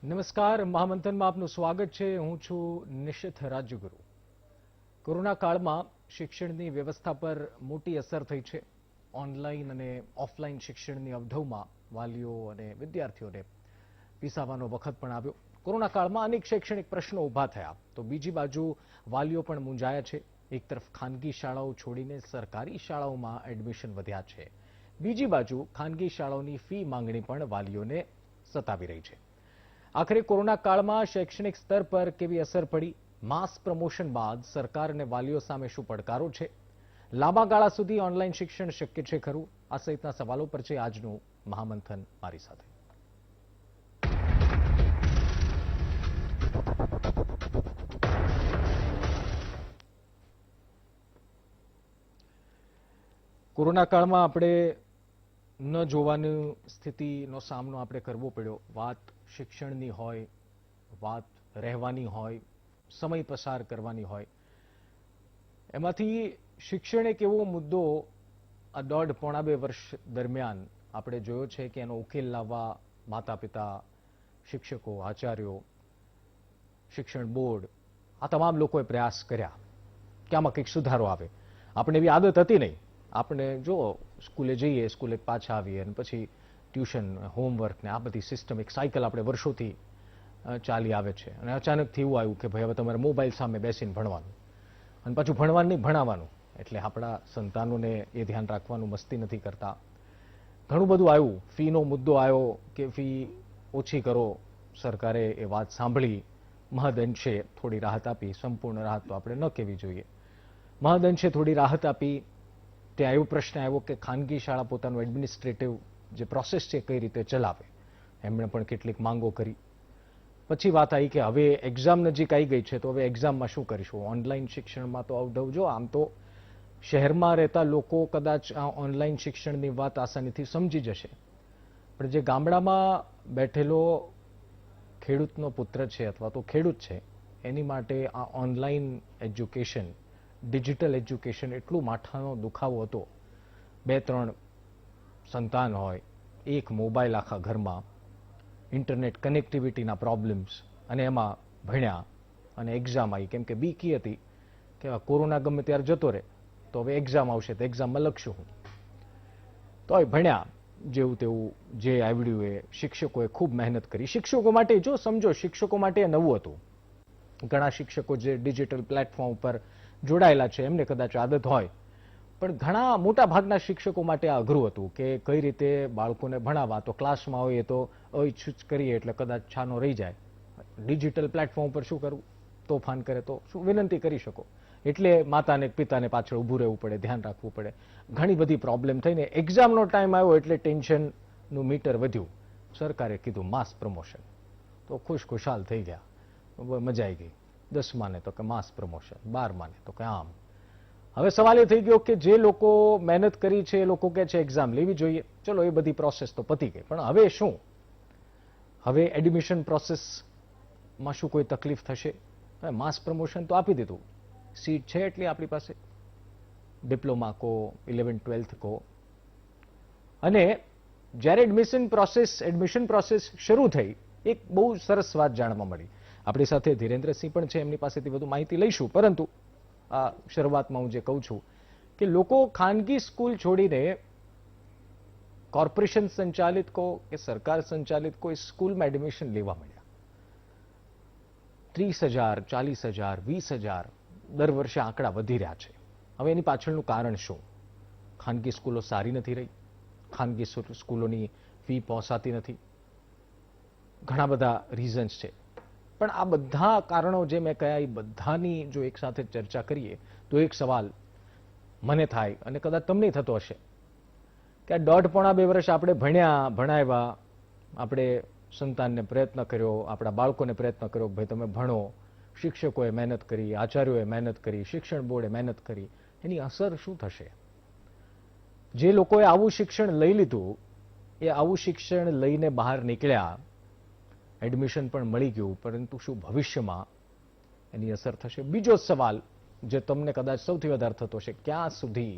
નમસ્કાર, મહામંથનમાં આપનું સ્વાગત છે. હું છું નિશિત રાજ્યગુરુ. કોરોના કાળમાં શિક્ષણની વ્યવસ્થા પર મોટી અસર થઈ છે. ઓનલાઈન અને ઓફલાઈન શિક્ષણની અવઢવમાં વાલીઓ અને વિદ્યાર્થીઓને પીસાવાનો વખત પણ આવ્યો. કોરોના કાળમાં અનેક શૈક્ષણિક પ્રશ્નો ઊભા થયા, તો બીજી બાજુ વાલીઓ પણ મૂંઝાયા છે. એક તરફ ખાનગી શાળાઓ છોડીને સરકારી શાળાઓમાં એડમિશન વધ્યા છે, બીજી બાજુ ખાનગી શાળાઓની ફી માંગણી પણ વાલીઓને સતાવી રહી છે. આખરે કોરોના કાળમાં શૈક્ષણિક સ્તર પર કેવી અસર પડી? માસ પ્રમોશન બાદ સરકાર અને વાલીઓ સામે શું પડકારો છે? લાંબા ગાળા સુધી ઓનલાઈન શિક્ષણ શક્ય છે ખરું? આ સહિતના સવાલો પર છે આજનું મહામંથન મારી સાથે. કોરોના કાળમાં આપણે ન જોવાની સ્થિતિનો સામનો આપણે કરવો પડ્યો. વાત શિક્ષણની હોય, વાત રહેવાની હોય, સમય પસાર કરવાની હોય, એમાંથી શિક્ષણ એક એવો મુદ્દો આ 1.5-2 વર્ષ દરમિયાન આપણે જોયો છે કે એનો ઉકેલ લાવવા માતા પિતા, શિક્ષકો, આચાર્યો, શિક્ષણ બોર્ડ, આ તમામ લોકોએ પ્રયાસ કર્યા કે આમાં કંઈક સુધારો આવે. આપણે એવી આદત હતી નહીં. આપણે જો સ્કૂલે જઈએ, સ્કૂલે પાછા આવીએ અને પછી ટ્યુશન, હોમવર્ક ને આ બધી સિસ્ટમ, એક સાયકલ આપણે વર્ષોથી ચાલી આવે છે. અને અચાનકથી એવું આવ્યું કે ભાઈ હવે તમારે મોબાઈલ સામે બેસીને ભણવાનું, અને પાછું ભણવાનું નહીં, ભણાવવાનું. એટલે આપણા સંતાનોને એ ધ્યાન રાખવાનું, મસ્તી નથી કરતા. ઘણું બધું આવ્યું. ફીનો મુદ્દો આવ્યો કે ફી ઓછી કરો. સરકારે એ વાત સાંભળી, મહદઅંશે થોડી રાહત આપી. સંપૂર્ણ રાહત તો આપણે ન કહેવી જોઈએ, મહદઅંશે થોડી રાહત આપી. ત્યાં એવો પ્રશ્ન આવ્યો કે ખાનગી શાળા પોતાનું એડમિનિસ્ટ્રેટિવ જે પ્રોસેસ છે કઈ રીતે ચલાવે. એમણે પણ કેટલીક માંગો કરી. પછી વાત આવી કે હવે એક્ઝામ નજીક આવી ગઈ છે, તો હવે એક્ઝામમાં શું કરીશું? ઓનલાઈન શિક્ષણમાં તો અવઢવ જો. આમ તો શહેરમાં રહેતા લોકો કદાચ આ ઓનલાઈન શિક્ષણની વાત આસાનીથી સમજી જશે, પણ જે ગામડામાં બેઠેલો ખેડૂતનો પુત્ર છે અથવા તો ખેડૂત છે, એની માટે આ ઓનલાઈન એજ્યુકેશન, ડિજિટલ એજ્યુકેશન એટલું માથાનો દુખાવો હતો. 2-3 સંતાન હોય, એક મોબાઈલ આખા ઘરમાં, ઇન્ટરનેટ કનેક્ટિવિટીના પ્રોબ્લેમ્સ, અને એમાં ભણ્યા અને એક્ઝામ આવી. કેમ કે બીક એ હતી કે કોરોના ગમે ત્યારે જતો રહે તો હવે એક્ઝામ આવશે તો એક્ઝામમાં લખશું હું. તો ભણ્યા જેવું તેવું, જે આવડ્યું એ. શિક્ષકોએ ખૂબ મહેનત કરી. શિક્ષકો માટે જો સમજો, શિક્ષકો માટે એ નવું હતું. ઘણા શિક્ષકો જે ડિજિટલ પ્લેટફોર્મ ઉપર જોડાયેલા છે એમને કદાચ આદત હોય, પણ ઘણા મોટા ભાગના શિક્ષકો માટે આ અઘરું હતું કે કઈ રીતે બાળકોને ભણાવવા. તો ક્લાસમાં હોઈએ તો અઈછુચ કરીએ એટલે કદાચ છાનો રહી જાય. ડિજિટલ પ્લેટફોર્મ પર શું કરવું? તોફાન કરે તો શું વિનંતી કરી શકો? એટલે માતાને પિતાને પાછળ ઊભું રહેવું પડે, ધ્યાન રાખવું પડે. ઘણી બધી પ્રોબ્લેમ થઈને એક્ઝામનો ટાઈમ આવ્યો એટલે ટેન્શનનું મીટર વધ્યું. સરકારે કીધું માસ પ્રમોશન, તો ખુશખુશાલ થઈ ગયા, મજા આવી ગઈ. 10માને તો કે માસ પ્રમોશન, 12માને તો કે આમ. હવે સવાલ એ થઈ ગયો કે જે લોકો મહેનત કરી છે એ લોકો કહે છે એક્ઝામ લેવી જોઈએ. ચલો, એ બધી પ્રોસેસ તો પતી ગઈ, પણ હવે શું? હવે એડમિશન પ્રોસેસમાં શું કોઈ તકલીફ થશે? માસ પ્રમોશન તો આપી દીધું, સીટ છે એટલી આપણી પાસે, ડિપ્લોમા કો, 11-12 કો. અને જ્યારે એડમિશન પ્રોસેસ શરૂ થઈ, એક બહુ સરસ વાત જાણવા મળી. આપણી સાથે ધીરેન્દ્રસિંહ પણ છે, એમની પાસેથી વધુ માહિતી લઈશું. પરંતુ આ શરૂઆતમાં હું જે કહું છું કે લોકો ખાનગી સ્કૂલ છોડીને કોર્પોરેશન સંચાલિત કો કે સરકાર સંચાલિત કોઈ સ્કૂલમાં એડમિશન લેવા મળ્યા. 30,000, 40,000, 20,000 દર વર્ષે આંકડા વધી રહ્યા છે. હવે એની પાછળનું કારણ શું? ખાનગી સ્કૂલો સારી નથી રહી, ખાનગી સ્કૂલોની ફી પહોંચાતી નથી, ઘણા બધા રીઝન્સ છે. પણ આ બધા કારણો જે મેં કહ્યા, એ બધાની જો એક સાથે ચર્ચા કરીએ તો એક સવાલ મને થાય, અને કદાચ તમને થતો હશે, કે 1.5-2 વર્ષ આપણે ભણાવ્યા, આપણે સંતાનને પ્રયત્ન કર્યો, આપણા બાળકોને પ્રયત્ન કર્યો, ભાઈ તમે ભણો. શિક્ષકોએ મહેનત કરી, આચાર્યોએ મહેનત કરી, શિક્ષણ બોર્ડે મહેનત કરી. એની અસર શું થશે? જે લોકોએ આવું શિક્ષણ લઈ લીધું, એ આવું શિક્ષણ લઈને બહાર નીકળ્યા, એડમિશન પણ મળી ગયું, પરંતુ શું ભવિષ્યમાં એની અસર થશે? બીજો સવાલ જે તમને કદાચ સૌથી વધારે થતો હશે, ક્યાં સુધી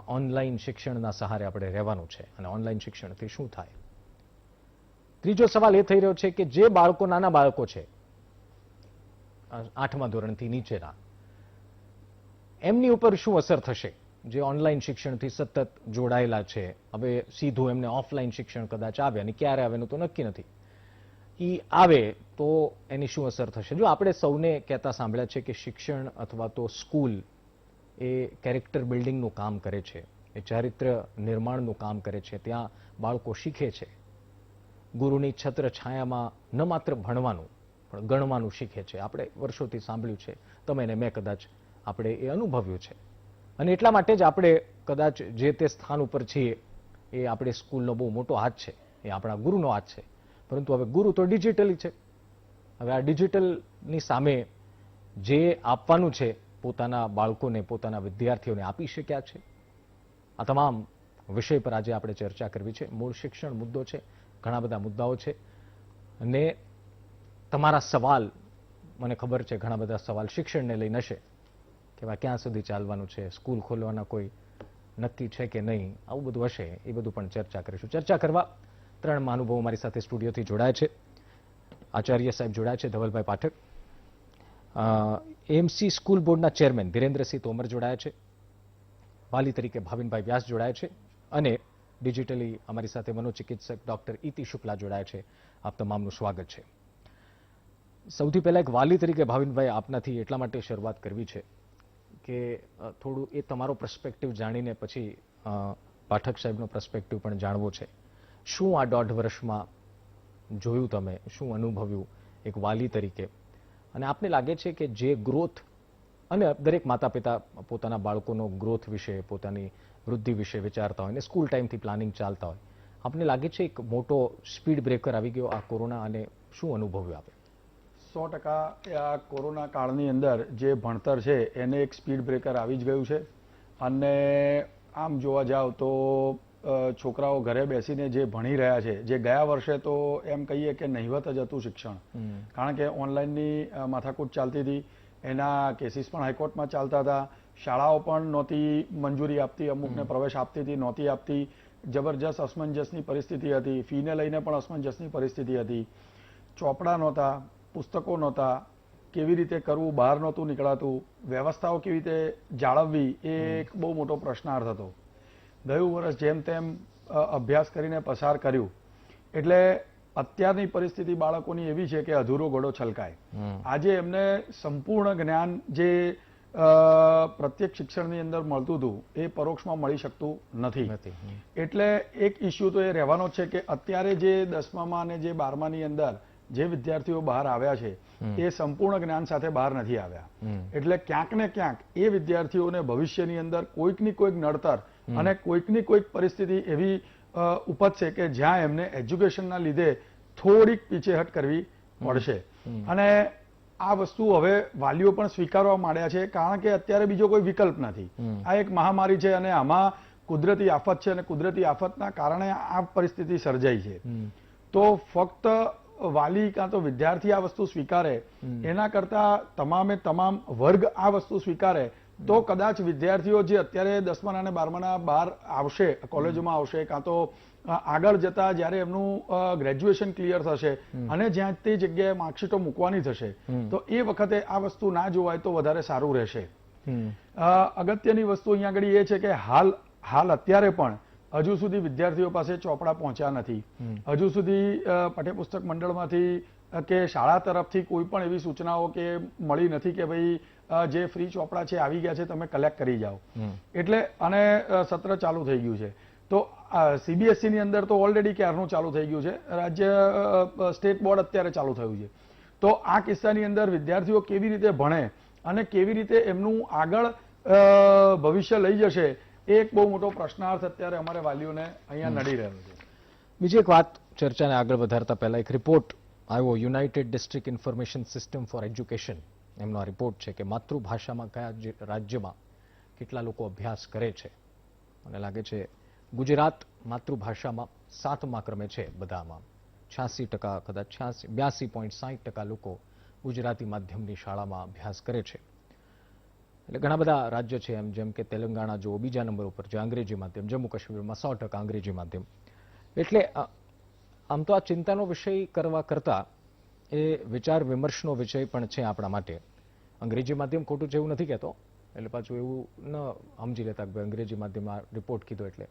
ઓનલાઈન શિક્ષણના સહારે આપણે રહેવાનું છે અને ઓનલાઈન શિક્ષણથી શું થાય? ત્રીજો સવાલ એ થઈ રહ્યો છે કે જે બાળકો, નાના બાળકો છે 8મા ધોરણથી નીચેના, એમની ઉપર શું અસર થશે? જે ઓનલાઈન શિક્ષણથી સતત જોડાયેલા છે, હવે સીધું એમને ઓફલાઈન શિક્ષણ કદાચ આવે, અને ક્યારે આવે એનું તો નક્કી નથી, ઈ આવે તો એની શું અસર થશે? જો આપણે સૌને કહેતા સાંભળ્યા છે કે શિક્ષણ અથવા તો સ્કૂલ એ કેરેક્ટર બિલ્ડિંગનું કામ કરે છે, એ ચારિત્ર નિર્માણનું કામ કરે છે. ત્યાં બાળકો શીખે છે. ગુરુની છત્ર છાયામાં ન માત્ર ભણવાનું પણ ગણવાનું શીખે છે. આપણે વર્ષોથી સાંભળ્યું છે, તમે ને મેં કદાચ આપણે એ અનુભવ્યું છે. અને એટલા માટે જ આપણે કદાચ જે તે સ્થાન ઉપર છીએ એ આપણે સ્કૂલનો બહુ મોટો હાથ છે, એ આપણા ગુરુનો હાથ છે. પરંતુ હવે ગુરુ તો ડિજિટલી છે. હવે આ ડિજિટલની સામે જે આપવાનું છે પોતાના બાળકોને, પોતાના વિદ્યાર્થીઓને આપી શક્યા છે? આ તમામ વિષય પર આજે આપણે ચર્ચા કરવી છે. મૂળ શિક્ષણ મુદ્દો છે, ઘણા બધા મુદ્દાઓ છે, અને તમારા સવાલ, મને ખબર છે ઘણા બધા સવાલ શિક્ષણને લઈને હશે કે ક્યાં સુધી ચાલવાનું છે, સ્કૂલ ખોલવાના કોઈ નક્કી છે કે નહીં, આવું બધું હશે. એ બધું પણ ચર્ચા કરીશું. ચર્ચા કરવા 3 મહાનુભાવો મારી સાથે સ્ટુડિયોથી જોડાય છે. આચાર્ય સાહેબ જોડાય છે, ધવલભાઈ પાઠક. એમસી સ્કૂલ બોર્ડના ચેરમેન ધીરેન્દ્રસિંહ તોમર જોડાયા છે. વાલી તરીકે ભાવિનભાઈ વ્યાસ જોડાયા છે. અને ડિજિટલી અમારી સાથે મનોચિકિત્સક ડોક્ટર ઇતિ શુક્લા જોડાયા છે. આપ તમામનું સ્વાગત છે. સૌથી પહેલા એક વાલી તરીકે ભાવિનભાઈ આપનાથી એટલા માટે શરૂઆત કરવી છે કે થોડું એ તમારો પર્સપેક્ટિવ જાણીને પછી પાઠક સાહેબનો પર્સપેક્ટિવ પણ જાણવો છે. શું આ 1.5 વર્ષમાં જોયું, તમે શું અનુભવ્યું એક વાલી તરીકે? અને આપને લાગે છે કે જે ગ્રોથ, અને દરેક માતા પિતા પોતાના બાળકોનો ગ્રોથ વિશે, પોતાની વૃદ્ધિ વિશે વિચારતા હોય, અને સ્કૂલ ટાઈમથી પ્લાનિંગ ચાલતા હોય, આપને લાગે છે એક મોટો સ્પીડ બ્રેકર આવી ગયો આ કોરોના, અને શું અનુભવ્યું આપે? 100% આ કોરોના કાળની અંદર જે ભણતર છે એને એક સ્પીડ બ્રેકર આવી જ ગયું છે. અને આમ જોવા જાવ તો છોકરાઓ ઘરે બેસીને જે ભણી રહ્યા છે, જે ગયા વર્ષે તો એમ કહીએ કે નહિવત જ હતું શિક્ષણ, કારણ કે ઓનલાઈનની માથાકૂટ ચાલતી હતી, એના કેસીસ પણ હાઈકોર્ટમાં ચાલતા હતા, શાળાઓ પણ નહોતી મંજૂરી આપતી, અમુકને પ્રવેશ આપતી હતી, નહોતી આપતી, જબરજસ્ત અસમંજસની પરિસ્થિતિ હતી, ફીને લઈને પણ અસમંજસની પરિસ્થિતિ હતી, ચોપડા નહોતા, પુસ્તકો નહોતા, કેવી રીતે કરવું બહાર નહોતું નીકળાતું, વ્યવસ્થાઓ કેવી રીતે જાળવવી એ એક બહુ મોટો પ્રશ્નાર્થ હતો. ગયું વર્ષ જેમ તેમ અભ્યાસ કરીને પસાર કર્યું. એટલે અત્યારની પરિસ્થિતિ બાળકોની એવી છે કે અધૂરો ઘોડો છલકાય. આજે એમને સંપૂર્ણ જ્ઞાન જે પ્રત્યેક શિક્ષણની અંદર મળતું હતું એ પરોક્ષમાં મળી શકતું નથી. એટલે એક ઇસ્યુ તો એ રહેવાનો છે કે અત્યારે જે 10મામાં અને જે 12માની અંદર જે વિદ્યાર્થીઓ બહાર આવ્યા છે એ સંપૂર્ણ જ્ઞાન સાથે બહાર નથી આવ્યા. એટલે ક્યાંક ને ક્યાંક એ વિદ્યાર્થીઓને ભવિષ્યની અંદર કોઈકની કોઈક નડતર અને કોઈકની કોઈક પરિસ્થિતિ એવી ઉપજશે કે જ્યાં એમને એજ્યુકેશનના લીધે થોડીક પીછેહટ કરવી પડશે. અને આ વસ્તુ હવે વાલીઓ પણ સ્વીકારવા માંડ્યા છે, કારણ કે અત્યારે બીજો કોઈ વિકલ્પ નથી. આ એક મહામારી છે અને આમાં કુદરતી આફત છે, અને કુદરતી આફતના કારણે આ પરિસ્થિતિ સર્જાઈ છે. તો ફક્ત વાલી કાં તો વિદ્યાર્થી આ વસ્તુ સ્વીકારે એના કરતા તમામે તમામ વર્ગ આ વસ્તુ સ્વીકારે તો કદાચ વિદ્યાર્થીઓ જે અત્યારે 10મા અને 12માના બહાર આવશે, કોલેજોમાં આવશે, કાં તો આગળ જતા જ્યારે એમનું ગ્રેજ્યુએશન ક્લિયર થશે અને જ્યાં તે જગ્યાએ માર્કશીટો મૂકવાની થશે તો એ વખતે આ વસ્તુ ના જોવાય તો વધારે સારું રહેશે. અગત્યની વસ્તુ અહીંયા આગળ એ છે કે હાલ અત્યારે પણ હજુ સુધી વિદ્યાર્થીઓ પાસે ચોપડા પહોંચ્યા નથી. હજુ સુધી પાઠ્યપુસ્તક મંડળમાંથી કે શાળા તરફથી કોઈ પણ એવી સૂચનાઓ કે મળી નથી કે ભાઈ જે ફ્રી ચોપડા છે આવી ગયા છે, તમે કલેક્ટ કરી જાઓ. એટલે અને સત્ર ચાલુ થઈ ગયું છે. તો CBSE ની અંદર તો ઓલરેડી ક્યારનું ચાલુ થઈ ગયું છે, રાજ્ય સ્ટેટ બોર્ડ અત્યારે ચાલુ થયું છે. તો આ કિસ્સાની અંદર વિદ્યાર્થીઓ કેવી રીતે ભણે અને કેવી રીતે એમનું આગળ ભવિષ્ય લઈ જશે એ એક બહુ મોટો પ્રશ્નાર્થ અત્યારે અમારે વાલીઓને અહીંયા નડી રહ્યો છે. બીજી એક વાત ચર્ચાને આગળ વધારતા પહેલા એક રિપોર્ટ આવ્યો, United district information system for education, એમનો આ રિપોર્ટ છે કે માતૃભાષામાં કયા રાજ્યમાં કેટલા લોકો અભ્યાસ કરે છે. મને લાગે છે ગુજરાત માતૃભાષામાં 7મા ક્રમે છે બધામાં. 86%, કદાચ 82.60% લોકો ગુજરાતી માધ્યમની શાળામાં અભ્યાસ કરે છે. એટલે ઘણા બધા રાજ્ય છે, એમ જેમ કે તેલંગાણા જુઓ બીજા નંબર ઉપર છે, અંગ્રેજી માધ્યમ, જમ્મુ કાશ્મીરમાં 100% અંગ્રેજી માધ્યમ. એટલે આમ તો આ ચિંતાનો વિષય કરવા કરતા એ વિચાર વિમર્શનો વિષય પણ છે આપણા માટે. અંગ્રેજી માધ્યમ ખોટું છે એવું નથી કહેતો, એટલે પાછું એવું ન સમજી લેતા કે અંગ્રેજી માધ્યમમાં રિપોર્ટ કીધો. એટલે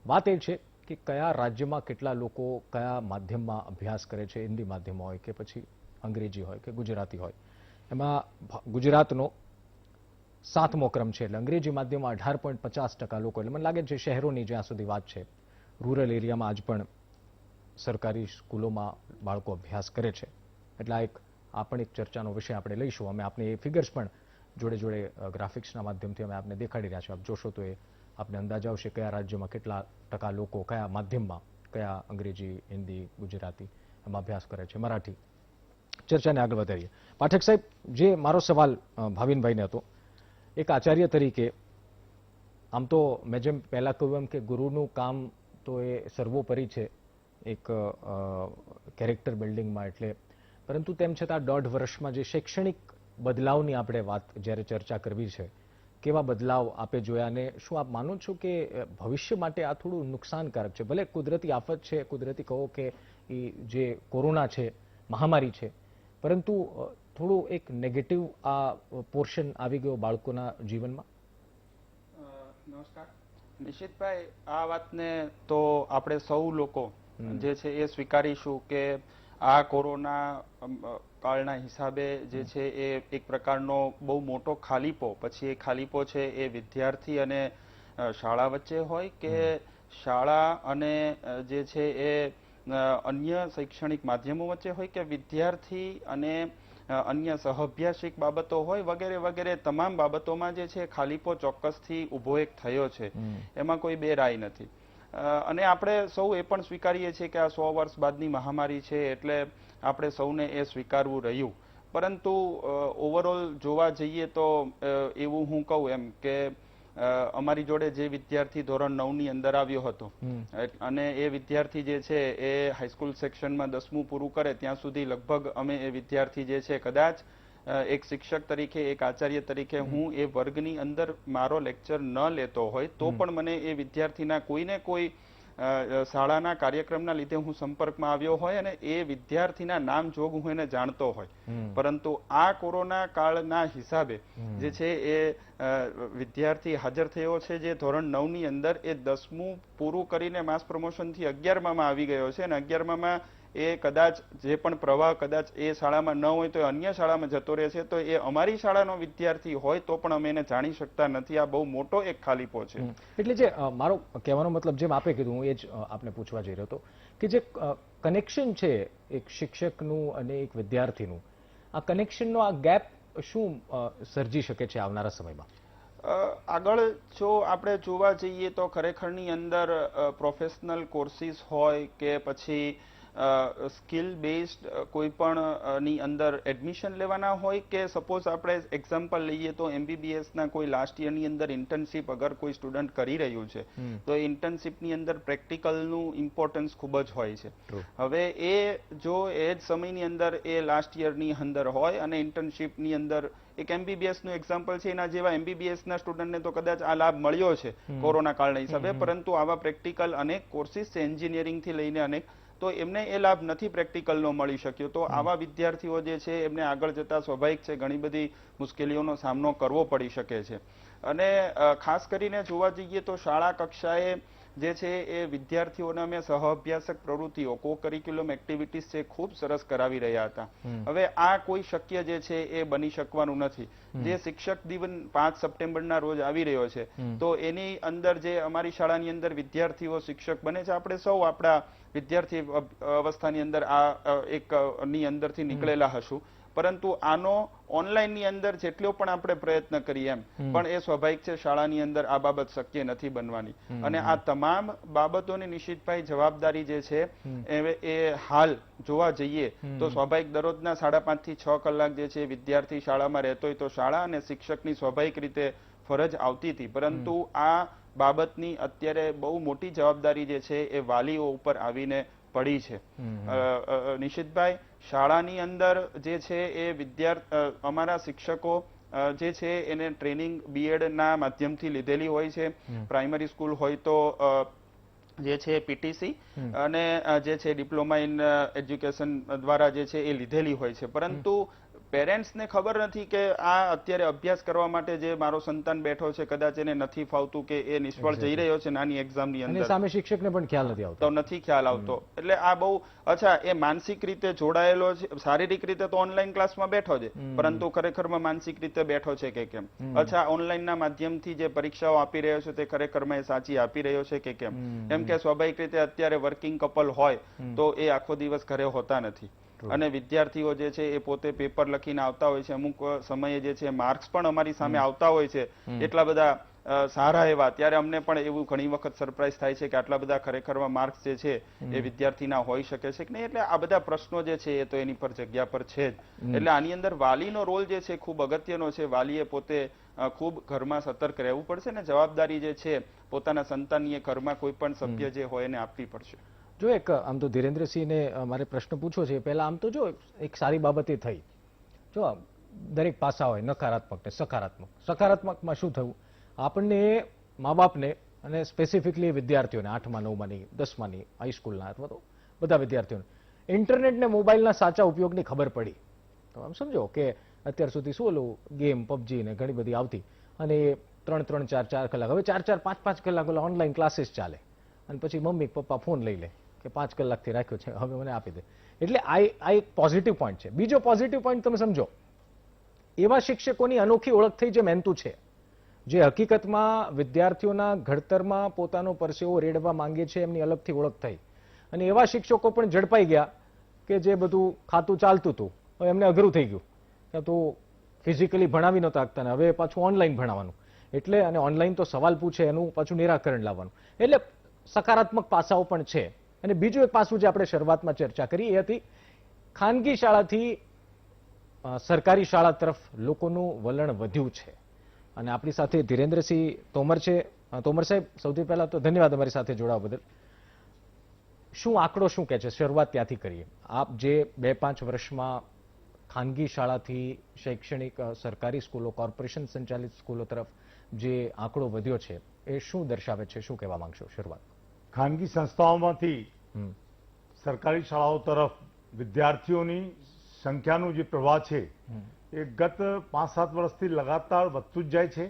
વાત એ છે કે કયા રાજ્યમાં કેટલા લોકો કયા માધ્યમમાં અભ્યાસ કરે છે, હિન્દી માધ્યમ હોય કે પછી અંગ્રેજી હોય કે ગુજરાતી હોય. એમાં ગુજરાતનો 7મો ક્રમ છે, એટલે અંગ્રેજી માધ્યમમાં 18.50% લોકો. એટલે મને લાગે છે શહેરોની જ્યાં સુધી વાત છે, રૂરલ એરિયામાં આજ પણ સરકારી સ્કૂલોમાં બાળકો અભ્યાસ કરે છે. એટલે આ પણ એક ચર્ચાનો વિષય આપણે લઈશું. અમે આપને એ ફિગર્સ પણ જોડે જોડે ગ્રાફિક્સના માધ્યમથી અમે આપને દેખાડી રહ્યા છીએ. આપ જોશો તો એ આપને અંદાજ આવશે કયા રાજ્યમાં કેટલા ટકા લોકો કયા માધ્યમમાં, કયા અંગ્રેજી, હિન્દી, ગુજરાતી એમાં અભ્યાસ કરે છે, મરાઠી. ચર્ચાને આગળ વધારીએ. પાઠક સાહેબ, જે મારો સવાલ ભાવિનભાઈને હતો, એક આચાર્ય તરીકે આમ તો મેં જેમ પહેલા કહ્યું એમ કે ગુરુનું કામ તો એ સર્વોપરી છે એક કેરેક્ટર બિલ્ડિંગમાં. એટલે પરંતુ તેમ છતાં 1.5 વર્ષમાં જે શૈક્ષણિક બદલાવની આપણે વાત જ્યારે ચર્ચા કરવી છે, કેવા બદલાવ આપે જોયા, અને શું આપ માનો છો કે ભવિષ્ય માટે આ થોડું નુકસાનકારક છે? ભલે કુદરતી આફત છે, કુદરતી કહો કે જે કોરોના છે, મહામારી છે, પરંતુ થોડું એક નેગેટિવ આ પોર્શન આવી ગયો બાળકોના જીવનમાં. નમસ્કાર નિશિતભાઈ, આ વાતને તો આપણે સૌ લોકો જે છે એ સ્વીકારીશું કે આ કોરોના કાળના હિસાબે જે છે એ એક પ્રકારનો બહુ મોટો ખાલીપો, પછી એ ખાલીપો છે એ વિદ્યાર્થી અને શાળા વચ્ચે હોય કે શાળા અને જે છે એ અન્ય શૈક્ષણિક માધ્યમો વચ્ચે હોય કે વિદ્યાર્થી અને અન્ય સહઅભ્યાસિક બાબતો હોય, વગેરે વગેરે તમામ બાબતોમાં જે છે ખાલીપો ચોક્કસથી ઊભો એક થયો છે. એમાં કોઈ બે રાય નથી. અને આપણે સૌ એ પણ સ્વીકારીએ છીએ કે આ 100 વર્ષ બાદની મહામારી છે, એટલે આપણે સૌને એ સ્વીકારવું રહ્યું. પરંતુ ઓવરઓલ જોવા જઈએ તો એવું હું કહું એમ કે અમારી જોડે જે વિદ્યાર્થી ધોરણ 9ની અંદર આવ્યો હતો અને એ વિદ્યાર્થી જે છે એ હાઈસ્કૂલ સેક્શનમાં 10મું પૂરું કરે ત્યાં સુધી લગભગ અમે એ વિદ્યાર્થી જે છે કદાચ એક શિક્ષક તરીકે, એક આચાર્ય તરીકે હું એ વર્ગની અંદર મારો લેક્ચર ન લેતો હોય તો પણ મને એ વિદ્યાર્થીના કોઈને કોઈ શાળાના કાર્યક્રમના લીધે હું સંપર્કમાં આવ્યો હોય અને એ વિદ્યાર્થીના નામ જોગ હું એને જાણતો હોય. પરંતુ આ કોરોના કાળના હિસાબે જે છે એ વિદ્યાર્થી હાજર થયો છે જે ધોરણ 9ની અંદર એ 10મું પૂરું કરીને માસ પ્રમોશનથી 11મામાં આવી ગયો છે, અને 11મામાં એ કદાચ જે પણ પ્રવાહ કદાચ એ શાળામાં ન હોય તો અન્ય શાળામાં જતો રહે છે, તો એ અમારી શાળાનો વિદ્યાર્થી હોય તો પણ અમે એને જાણી શકતા નથી. આ બહુ મોટો એક ખાલીપો છે. એટલે જે મારો કહેવાનો મતલબ જેમ આપે કીધું, હું એ જ આપને પૂછવા જઈ રહ્યો હતો કે જે કનેક્શન છે એક શિક્ષકનું અને એક વિદ્યાર્થીનું, આ કનેક્શનનો આ ગેપ શું સર્જી શકે છે આવનારા સમયમાં? આગળ જો આપણે જોવા જઈએ તો ખરેખરની અંદર પ્રોફેશનલ કોર્સિસ હોય કે પછી સ્કિલ બેઝડ કોઈ પણ ની અંદર એડમિશન લેવાના હોય કે સપોઝ આપણે એક્ઝામ્પલ લઈએ તો MBBSના કોઈ લાસ્ટ યરની અંદર ઇન્ટર્નશીપ અગર કોઈ સ્ટુડન્ટ કરી રહ્યું છે તો ઇન્ટર્નશીપની અંદર પ્રેક્ટિકલનું ઇમ્પોર્ટન્સ ખૂબ જ હોય છે. હવે એ જો એ જ સમયની અંદર એ લાસ્ટ યરની અંદર હોય અને ઇન્ટર્નશીપની અંદર એક MBBSનું એક્ઝામ્પલ છે, એના જેવા MBBSના સ્ટુડન્ટને તો કદાચ આ લાભ મળ્યો છે કોરોના કાળના હિસાબે, પરંતુ આવા પ્રેક્ટિકલ અનેક કોર્સિસ છે એન્જિનિયરિંગથી લઈને અનેક, તો એમને એ લાભ નથી પ્રેક્ટિકલનો મળી શક્યો. તો આવા વિદ્યાર્થીઓ જે છે એમને આગળ જતા સ્વાભાવિક છે ઘણી બધી મુશ્કેલીઓનો સામનો કરવો પડી શકે છે. અને ખાસ કરીને જોવા જઈએ તો શાળા કક્ષાએ જે છે એ વિદ્યાર્થીઓને અમે સહઅભ્યાસક પ્રવૃત્તિઓ, કો કરિક્યુલમ એક્ટિવિટીઝ છે ખૂબ સરસ કરાવી રહ્યા હતા. હવે આ કોઈ શક્ય જે છે એ બની શકવાનું નથી. જે શિક્ષક દિવસ 5 સપ્ટેમ્બરના રોજ આવી રહ્યો છે તો એની અંદર જે અમારી શાળાની અંદર વિદ્યાર્થીઓ શિક્ષક બને છે, આપણે સૌ આપણા વિદ્યાર્થી અવસ્થાની અંદર આ એક ની અંદરથી નીકળેલા હશું, પરંતુ આનો ઓનલાઈન ની અંદર જેટલો પણ આપણે પ્રયત્ન કરીએ એમ પણ એ સ્વાભાવિક છે શાળાની અંદર આ બાબત શક્ય નથી બનવાની. અને આ તમામ બાબતોની નિશ્ચિતભાઈ જવાબદારી જે છે એ હાલ જોવા જઈએ તો સ્વાભાવિક દરરોજના 5.5 થી 6 કલાક જે છે વિદ્યાર્થી શાળામાં રહેતો હોય તો શાળા અને શિક્ષકની સ્વાભાવિક રીતે ફરજ આવતી હતી, પરંતુ આ બાબતની અત્યારે બહુ મોટી જવાબદારી જે છે એ વાલીઓ ઉપર આવીને પડી છે. નિશિતભાઈ, શાળાની અંદર જે છે એ અમારા શિક્ષકો જે છે એને ટ્રેનિંગ BEd ના માધ્યમથી લીધેલી હોય છે. પ્રાઇમરી સ્કૂલ હોય તો જે છે પીટીસી અને જે છે ડિપ્લોમા ઇન એજ્યુકેશન દ્વારા જે છે એ લીધેલી હોય છે, પરંતુ પેરેન્ટ્સને ખબર નથી કે આ અત્યારે અભ્યાસ કરવા માટે જે મારો સંતાન બેઠો છે કદાચ એને નથી ફાવતું કે એ નિષ્ફળ જઈ રહ્યો છે નાની એક્ઝામની અને અંદર, સામે શિક્ષકને પણ ખ્યાલ નથી આવતો. તો નથી ખ્યાલ આવતો. એટલે આ બહુ અચ્છા એ માનસિક રીતે જોડાયેલો છે, શારીરિક રીતે તો ઓનલાઈન ક્લાસમાં બેઠો છે, પરંતુ ખરેખરમાં માનસિક રીતે બેઠો છે કે કેમ, અચ્છા ઓનલાઈનના માધ્યમથી જે પરીક્ષાઓ આપી રહ્યો છે તે ખરેખરમાં એ સાચી આપી રહ્યો છે કે કેમ. કેમ કે સ્વાભાવિક રીતે અત્યારે વર્કિંગ કપલ હોય તો એ આખો દિવસ ઘરે હોતા નથી, અને વિદ્યાર્થીઓ જે છે એ પોતે પેપર લખીને આવતા હોય છે, અમુક સમયે જે છે માર્ક્સ પણ અમારી સામે આવતા હોય છે એટલા બધા સારા એવા, ત્યારે અમને પણ એવું ઘણી વખત સરપ્રાઈઝ થાય છે કે આટલા બધા ખરેખરમાં માર્ક્સ જે છે એ વિદ્યાર્થીના હોઈ શકે છે કે નહીં. એટલે આ બધા પ્રશ્નો જે છે એ તો એની પર જગ્યા પર છે જ. એટલે આની અંદર વાલીનો રોલ જે છે ખૂબ અગત્યનો છે. વાલીએ પોતે ખૂબ ઘરમાં સતર્ક રહેવું પડશે ને જવાબદારી જે છે પોતાના સંતાનની એ ઘરમાં કોઈ પણ સભ્ય જે હોય એને આપવી પડશે. જો એક આમ તો ધીરેન્દ્રસિંહને મારે પ્રશ્ન પૂછવો છે પહેલા, આમ તો જો એક સારી બાબત એ થઈ, જો દરેક પાસા હોય નકારાત્મક ને સકારાત્મક. સકારાત્મકમાં શું થયું, આપણને મા બાપને અને સ્પેસિફિકલી વિદ્યાર્થીઓને 8મા 9માની 10માની હાઈસ્કૂલના અથવા તો બધા વિદ્યાર્થીઓને ઇન્ટરનેટ ને મોબાઈલના સાચા ઉપયોગની ખબર પડી. તો આમ સમજો કે અત્યાર સુધી શું ઓલું ગેમ પબજી ને ઘણી બધી આવતી, અને 3-3, 4-4 કલાક, હવે 4-4, 5-5 કલાક ઓલા ઓનલાઈન ક્લાસીસ ચાલે, અને પછી મમ્મી પપ્પા ફોન લઈ લે કે 5 કલાકથી રાખ્યો છે હવે મને આપી દે. એટલે આ એક પોઝિટિવ પોઈન્ટ છે. બીજો પોઝિટિવ પોઈન્ટ તમે સમજો, એવા શિક્ષકોની અનોખી ઓળખ થઈ જે મહેનતુ છે, જે હકીકતમાં વિદ્યાર્થીઓના ઘડતરમાં પોતાનો પરસેવો રેડવા માંગે છે, એમની અલગથી ઓળખ થઈ. અને એવા શિક્ષકો પણ ઝડપાઈ ગયા કે જે બધું ખાતું ચાલતું હતું હવે એમને અઘરું થઈ ગયું, કે તો ફિઝિકલી ભણાવી નહોતા શકતા ને હવે પાછું ઓનલાઈન ભણાવવાનું, એટલે અને ઓનલાઈન તો સવાલ પૂછે એનું પાછું નિરાકરણ લાવવાનું. એટલે સકારાત્મક પાસાઓ પણ છે. અને બીજું એક પાસું જે આપણે શરૂઆતમાં ચર્ચા કરી એ હતી ખાનગી શાળાથી સરકારી શાળા તરફ લોકોનું વલણ વધ્યું છે. અને આપણી સાથે ધીરેન્દ્રસિંહ તોમર છે. તોમર સાહેબ, સૌથી પહેલા તો ધન્યવાદ અમારી સાથે જોડાવા બદલ. શું આંકડો શું કહે છે, શરૂઆત ત્યાંથી કરીએ. આપ જે 2-5 વર્ષમાં ખાનગી શાળાથી શૈક્ષણિક સરકારી સ્કૂલો, કોર્પોરેશન સંચાલિત સ્કૂલો તરફ જે આંકડો વધ્યો છે એ શું દર્શાવે છે, શું કહેવા માંગશો શરૂઆત? ખાનગી સંસ્થાઓમાંથી સરકારી શાળાઓ તરફ વિદ્યાર્થીઓની સંખ્યાનું જે પ્રવાહ છે એ ગત 5-7 વર્ષથી લગાતાર વધતું જ જાય છે.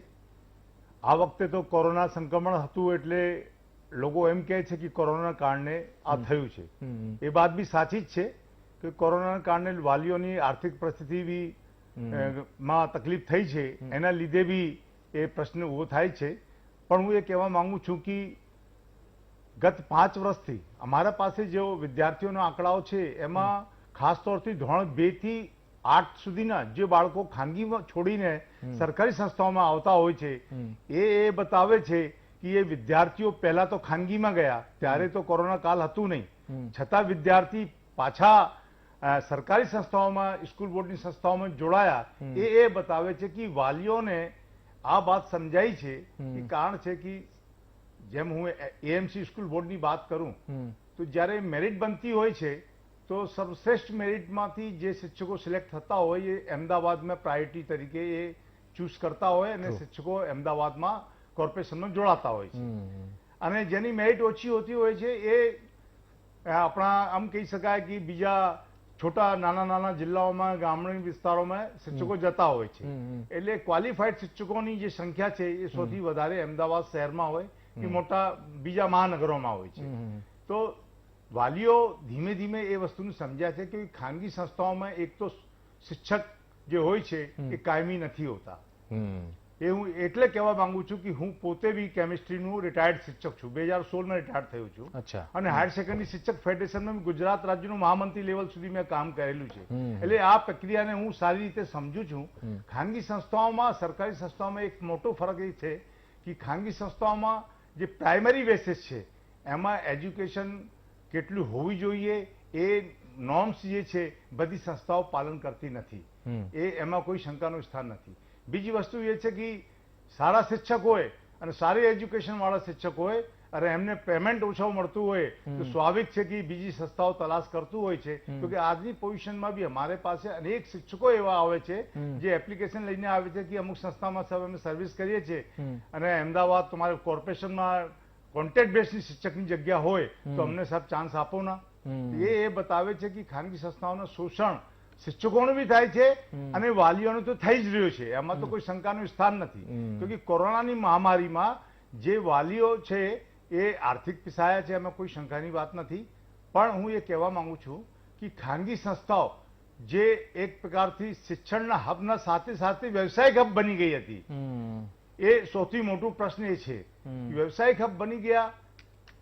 આ વખતે તો કોરોના સંક્રમણ હતું એટલે લોકો એમ કહે છે કે કોરોનાના કારણે આ થયું છે. એ વાત બી સાચી જ છે કે કોરોનાના કારણે વાલીઓની આર્થિક પરિસ્થિતિ બી માં તકલીફ થઈ છે, એના લીધે બી એ પ્રશ્ન ઉભો થાય છે. પણ હું એ કહેવા માંગુ છું કે ગત 5 વર્ષથી અમારા પાસે જે વિદ્યાર્થીઓના આંકડાઓ છે એમાં ખાસ તौरથી ધોરણ 2 થી 8 સુધીના જે બાળકો ખાનગીમાં છોડીને સરકારી સંસ્થાઓમાં આવતા હોય છે એ બતાવે છે કે એ વિદ્યાર્થીઓ પહેલા તો ખાનગીમાં ગયા ત્યારે તો કોરોના કાળ હતું નહીં, છતાં વિદ્યાર્થી પાછા સરકારી સંસ્થાઓમાં, સ્કૂલ બોર્ડની સંસ્થાઓમાં જોડાયા. એ બતાવે છે કે વાલીઓને આ વાત સમજાય છે કે કારણ છે કે જેમ હું એએમસી સ્કૂલ બોર્ડની વાત કરું તો જ્યારે મેરિટ બનતી હોય છે તો સર્વશ્રેષ્ઠ મેરિટમાંથી જે શિક્ષકો સિલેક્ટ થતા હોય એ અમદાવાદમાં પ્રાયોરિટી તરીકે એ ચૂઝ કરતા હોય અને શિક્ષકો અમદાવાદમાં કોર્પોરેશનમાં જોડાતા હોય છે. અને જેની મેરિટ ઓછી હોતી હોય છે એ આપણા આમ કહી શકાય કે બીજા છોટા નાના જિલ્લાઓમાં, ગામડાના વિસ્તારોમાં શિક્ષકો જતા હોય છે. એટલે ક્વોલિફાઈડ શિક્ષકોની જે સંખ્યા છે એ સૌથી વધારે અમદાવાદ શહેરમાં હોય કે મોટા બીજા મહાનગરોમાં હોય છે. તો વાલીઓ ધીમે ધીમે એ વસ્તુને સમજ્યા છે કે ખાનગી સંસ્થાઓમાં એક તો શિક્ષક જે હોય છે એ કાયમી નથી હોતા. એ હું એટલે કહેવા માંગુ છું કે હું પોતે બી કેમિસ્ટ્રીનું રિટાયર્ડ શિક્ષક છું. 2016માં રિટાયર્ડ થયો છું અને હાયર સેકન્ડરી શિક્ષક ફેડરેશનમાં ગુજરાત રાજ્યનું મહામંત્રી લેવલ સુધી મેં કામ કરેલું છે. એટલે આ પ્રક્રિયાને હું સારી રીતે સમજુ છું. ખાનગી સંસ્થાઓમાં, સરકારી સંસ્થાઓમાં એક મોટો ફરક એ છે કે ખાનગી સંસ્થાઓમાં જે પ્રાઇમરી બેસિસ છે એમાં એજ્યુકેશન કેટલું હોવી જોઈએ એ નોર્મ્સ જે છે બધી સંસ્થાઓ પાલન કરતી નથી. એમાં કોઈ શંકાનું સ્થાન નથી. બીજી વસ્તુ એ છે કે સારા શિક્ષક હોય અને સારી એજ્યુકેશન વાળા શિક્ષક હોય અને એમને પેમેન્ટ ઓછું મળતું હોય તો સ્વાભાવિક છે કે બીજી સંસ્થાઓ તલાશ કરતું હોય છે. તો કે આજની પોઝિશનમાં બી અમારે પાસે અનેક શિક્ષકો એવા આવે છે જે એપ્લિકેશન લઈને આવે છે કે અમુક સંસ્થામાં અમે સર્વિસ કરીએ છીએ અને અમદાવાદ તમારે કોર્પોરેશનમાં કોન્ટેક્ટ બેઝની શિક્ષકની જગ્યા હોય તો અમને સાહેબ ચાન્સ આપો ના. એ બતાવે છે કે ખાનગી સંસ્થાઓનું શોષણ શિક્ષકોનું બી થાય છે અને વાલીઓનું તો થઈ જ રહ્યું છે. એમાં તો કોઈ શંકાનું સ્થાન નથી. કે કોરોનાની મહામારીમાં જે વાલીઓ છે એ આર્થિક પિસાયા છે, એમાં કોઈ શંકાની વાત નથી. પણ હું એ કહેવા માંગુ છું કે ખાનગી સંસ્થાઓ જે એક પ્રકારથી શિક્ષણના હબના સાથે સાથે વ્યવસાયિક હબ બની ગઈ હતી, એ સૌથી મોટું પ્રશ્ન એ છે. વ્યવસાયિક હબ બની ગયા,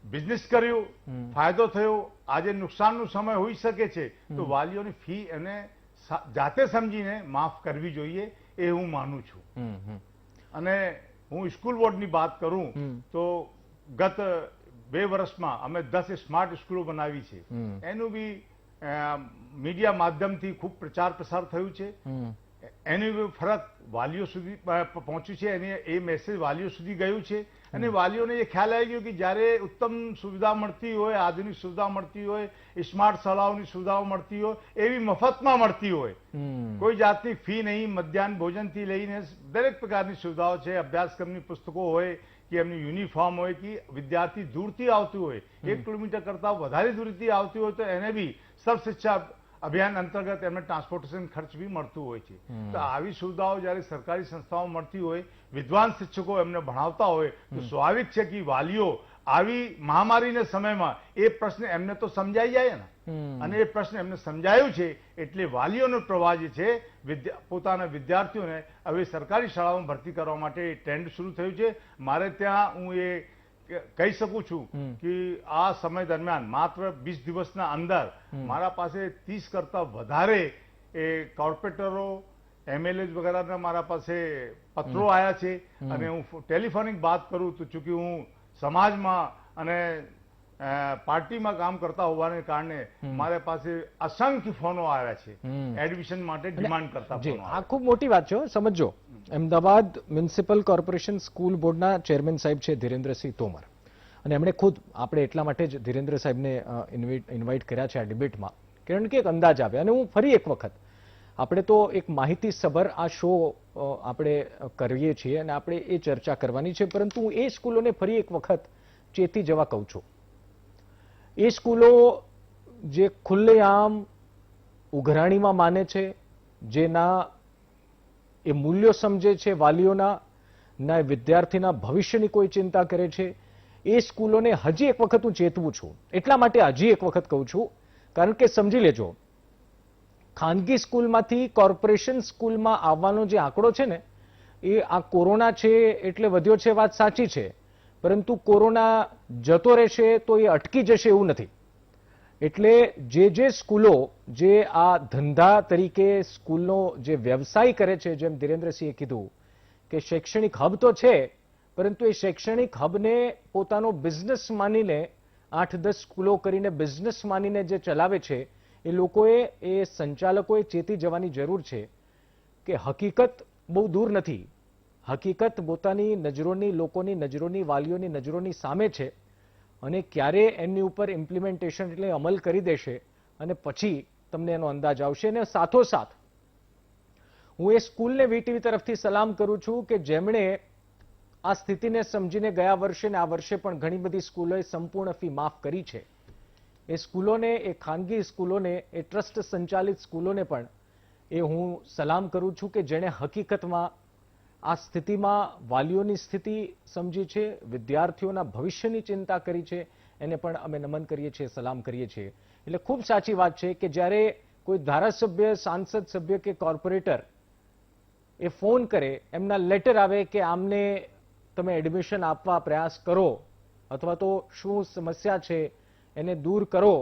બિઝનેસ કર્યું, ફાયદો થયો, આજે નુકસાનનો સમય હોઈ શકે છે, તો વાલીઓની ફી એને જાતે સમજીને માફ કરવી જોઈએ, એ હું માનું છું. અને હું સ્કૂલ બોર્ડની વાત કરું તો ગત 2 વર્ષમાં અમે 10 સ્માર્ટ સ્કૂલો બનાવી છે. એનું બી મીડિયા માધ્યમથી ખૂબ પ્રચાર પ્રસાર થયું છે. એની ફરક વાલીઓ સુધી પહોંચ્યું છે, અને એ મેસેજ વાલીઓ સુધી ગયું છે. અને વાલીઓને એ ખ્યાલ આવી ગયો કે જ્યારે ઉત્તમ સુવિધા મળતી હોય, આધુનિક સુવિધા મળતી હોય, સ્માર્ટ શાળાઓની સુવિધાઓ મળતી હોય, એવી મફતમાં મળતી હોય, કોઈ જાતની ફી નહીં, મધ્યાહન ભોજનથી લઈને દરેક પ્રકારની સુવિધાઓ છે, અભ્યાસક્રમની પુસ્તકો હોય કે એમની યુનિફોર્મ હોય કે વિદ્યાર્થી દૂરથી આવતું હોય, 1 કિલોમીટર કરતા વધારે દૂરથી આવતી હોય, તો એને બી સર્વ શિક્ષા અભિયાન અંતર્ગત એમને ટ્રાન્સપોર્ટેશન ખર્ચ બી મળતું હોય છે. તો આવી સુવિધાઓ જ્યારે સરકારી સંસ્થાઓ મળતી હોય, વિદ્વાન શિક્ષકો એમને ભણાવતા હોય, તો સ્વાભાવિક છે કે વાલીઓ આવી મહામારીના સમયમાં એ પ્રશ્ન એમને તો સમજાઈ જાય ને. અને એ પ્રશ્ન એમને સમજાયું છે એટલે વાલીઓનો પ્રવાહ જે છે પોતાના વિદ્યાર્થીઓને હવે સરકારી શાળાઓમાં ભરતી કરવા માટે ટ્રેન્ડ શરૂ થયું છે. મારે ત્યાં હું એ કહી શકું છું કે આ સમય દરમિયાન માત્ર 20 દિવસના અંદર મારા પાસે 30 કરતા વધારે એ કોર્પોરેટરો, MLAs વગેરેના મારા પાસે પત્રો આવ્યા છે. અને હું ટેલિફોનિક વાત કરું તો ચૂંકि હું સમાજમાં અને પાર્ટીમાં કામ કરતા હોવાને કારણે મારા પાસે અસંખ્ય ફોનો આવ્યા છે એડમિશન માટે ડિમાન્ડ કરતા. આ ખૂબ મોટી વાત છે, સમજો. અમદાવાદ મ્યુનિસિપલ કોર્પોરેશન સ્કૂલ બોર્ડના ચેરમેન સાહેબ છે ધીરેન્દ્રસિંહ તોમર, અને એમણે ખુદ આપણે એટલા માટે જ ધીરેન્દ્ર સાહેબને ઇન્વાઇટ કર્યા છે આ ડિબેટમાં, કારણ કે એક અંદાજ આવે. અને હું ફરી એક વખત, આપણે તો એક માહિતીસભર આ શો આપણે કરીએ છીએ અને આપણે એ ચર્ચા કરવાની છે, પરંતુ હું એ સ્કૂલોને ફરી એક વખત ચેતી જવા કહું છું. એ સ્કૂલો જે ખુલ્લેઆમ ઉઘરાણીમાં માને છે, જેના એ મૂલ્યો સમજે છે વાલીઓના, ના વિદ્યાર્થીના ભવિષ્યની કોઈ ચિંતા કરે છે, એ સ્કૂલોને હજી એક વખત હું ચેતવું છું. એટલા માટે હજી એક વખત કહું છું, કારણ કે સમજી લેજો, ખાનગી સ્કૂલમાંથી કોર્પોરેશન સ્કૂલમાં આવવાનો જે આંકડો છે ને, એ આ કોરોના છે એટલે વધ્યો છે, વાત સાચી છે, પરંતુ કોરોના જતો રહેશે તો એ અટકી જશે એવું નથી. એટલે જે સ્કૂલો જે આ ધંધા તરીકે સ્કૂલનો જે વ્યવસાય કરે છે, જેમ ધીરેન્દ્રસિંહે કીધું કે શૈક્ષણિક હબ તો છે, પરંતુ એ શૈક્ષણિક હબને પોતાનો બિઝનેસ માનીને 8-10 સ્કૂલો કરીને બિઝનેસ માનીને જે ચલાવે છે, એ લોકોએ, એ સંચાલકોએ ચેતી જવાની જરૂર છે કે હકીકત બહુ દૂર નથી. હકીકત પોતાની નજરોની, લોકોની નજરોની, વાલીઓની નજરોની સામે છે, અને ક્યારે એમની ઉપર ઇમ્પ્લિમેન્ટેશન એટલે અમલ કરી દેશે અને પછી તમને એનો અંદાજ આવશે. અને સાથોસાથ હું એ સ્કૂલને વીટીવી તરફથી સલામ કરું છું કે જેમણે આ સ્થિતિને સમજીને ગયા વર્ષે ને આ વર્ષે પણ ઘણી બધી સ્કૂલોએ સંપૂર્ણ ફી માફ કરી છે. એ સ્કૂલોને, એ ખાનગી સ્કૂલોને, એ ટ્રસ્ટ સંચાલિત સ્કૂલોને પણ એ હું સલામ કરું છું કે જેણે હકીકતમાં આ સ્થિતિમાં વાલીઓની સ્થિતિ સમજી છે, વિદ્યાર્થીઓના ભવિષ્યની ચિંતા કરી છે, એને પણ અમે નમન કરીએ છીએ, સલામ કરીએ છીએ. એટલે ખૂબ સાચી વાત છે કે જ્યારે કોઈ ધારાસભ્ય, સાંસદ સભ્ય કે કોર્પોરેટર એ ફોન કરે, એમના લેટર આવે કે આમને તમે એડમિશન આપવા પ્રયાસ કરો અથવા તો શું સમસ્યા છે એને દૂર કરો,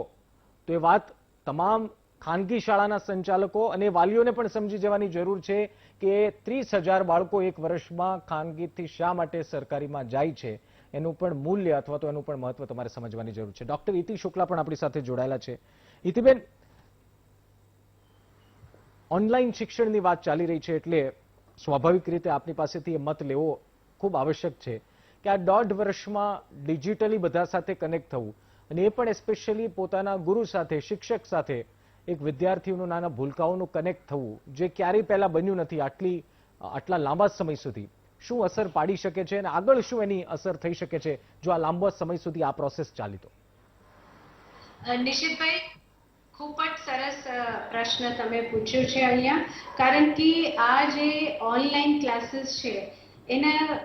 તો એ વાત તમામ ખાનગી શાળાના સંચાલકો અને વાલીઓને પણ સમજી જવાની જરૂર છે કે 30,000 બાળકો એક વર્ષમાં ખાનગીથી શા માટે સરકારીમાં જાય છે, એનું પણ મૂલ્ય અથવા તો એનું પણ મહત્વ તમારે સમજવાની જરૂર છે. ડોક્ટર ઇતિ શુક્લા પણ આપણી સાથે જોડાયેલા છે. ઇતિબેન, ઓનલાઈન શિક્ષણની વાત ચાલી રહી છે એટલે સ્વાભાવિક રીતે આપની પાસેથી એ મત લેવો ખૂબ આવશ્યક છે કે આ 1.5 વર્ષમાં ડિજિટલી બધા સાથે કનેક્ટ થવું, અને એ પણ એસ્પેશિયલી પોતાના ગુરુ સાથે, શિક્ષક સાથે એક વિદ્યાર્થીઓનું, નાના ભૂલકાઓનું કનેક્ટ થવું, જે ક્યારેય પહેલા બન્યું નથી આટલા લાંબા સમય સુધી. શું અસર પાડી શકે છે અને આગળ શું એની અસર થઈ શકે છે જો આ લાંબો સમય સુધી આ પ્રોસેસ ચાલી તો? નિશિતભાઈ, ખૂબ જ સરસ પ્રશ્ન તમે પૂછ્યો છે અહીંયા, કારણ કે આ જે ઓનલાઈન ક્લાસીસ છે એના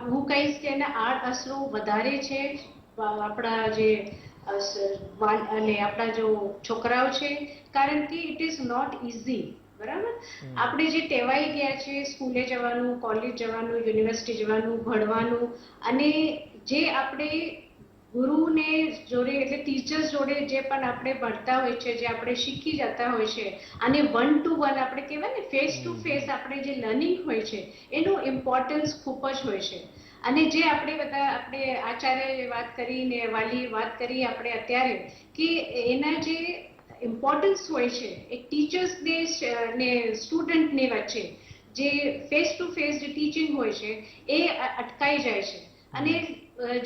હું કહીશ કે એના આડઅસરો વધારે છે આપણા જે અને આપણા જો છોકરાઓ છે, કારણ કે ઇટ ઇઝ નોટ ઇઝી. બરાબર, આપણે જે ટેવાઈ ગયા છે સ્કૂલે જવાનું, કોલેજ જવાનું, યુનિવર્સિટી જવાનું, ભણવાનું, અને જે આપણે ગુરુને જોડે એટલે ટીચર્સ જોડે જે પણ આપણે ભણતા હોય છે, જે આપણે શીખી જતા હોય છે, અને 1 to 1 આપણે કહેવાય ને ફેસ ટુ ફેસ આપણે જે લર્નિંગ હોય છે એનું ઇમ્પોર્ટન્સ ખૂબ જ હોય છે. અને જે આપણે બધા આપણે આચાર્ય વાત કરી ને વાલી વાત કરી આપણે અત્યારે કે એના જે ઇમ્પોર્ટન્સ હોય છે એક ટીચર્સને ને સ્ટુડન્ટને વચ્ચે જે ફેસ ટુ ફેસ જે ટીચિંગ હોય છે એ અટકાઈ જાય છે, અને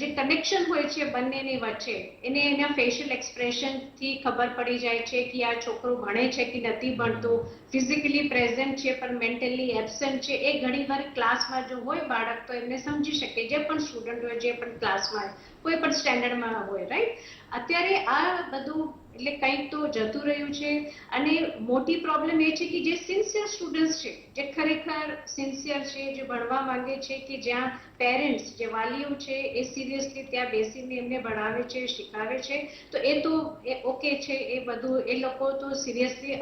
જે કનેક્શન હોય છે બંનેની વચ્ચે એને એના ફેશિયલ એક્સપ્રેશનથી ખબર પડી જાય છે કે આ છોકરો ભણે છે કે નથી ભણતો, ફિઝિકલી પ્રેઝન્ટ છે પણ મેન્ટલી એબસેન્ટ છે. એ ઘણીવાર ક્લાસમાં જો હોય બાળક તો એમને સમજી શકે, જે પણ સ્ટુડન્ટ હોય, જે પણ ક્લાસમાં કોઈ પણ સ્ટેન્ડર્ડમાં હોય, રાઈટ. અત્યારે આ બધું એટલે કંઈક તો જતું રહ્યું છે, અને મોટી પ્રોબ્લેમ એ છે કે જે સિન્સિયર સ્ટુડન્ટ્સ છે, જે ખરેખર સિન્સિયર છે, જે ભણવા માંગે છે, કે જ્યાં પેરેન્ટ્સ જે વાલીઓ છે એ સિરિયસલી ત્યાં બેસીને એમને ભણાવે છે, શીખવાડે છે, તો એ તો એ ઓકે છે, એ બધું એ લોકો તો સિરિયસલી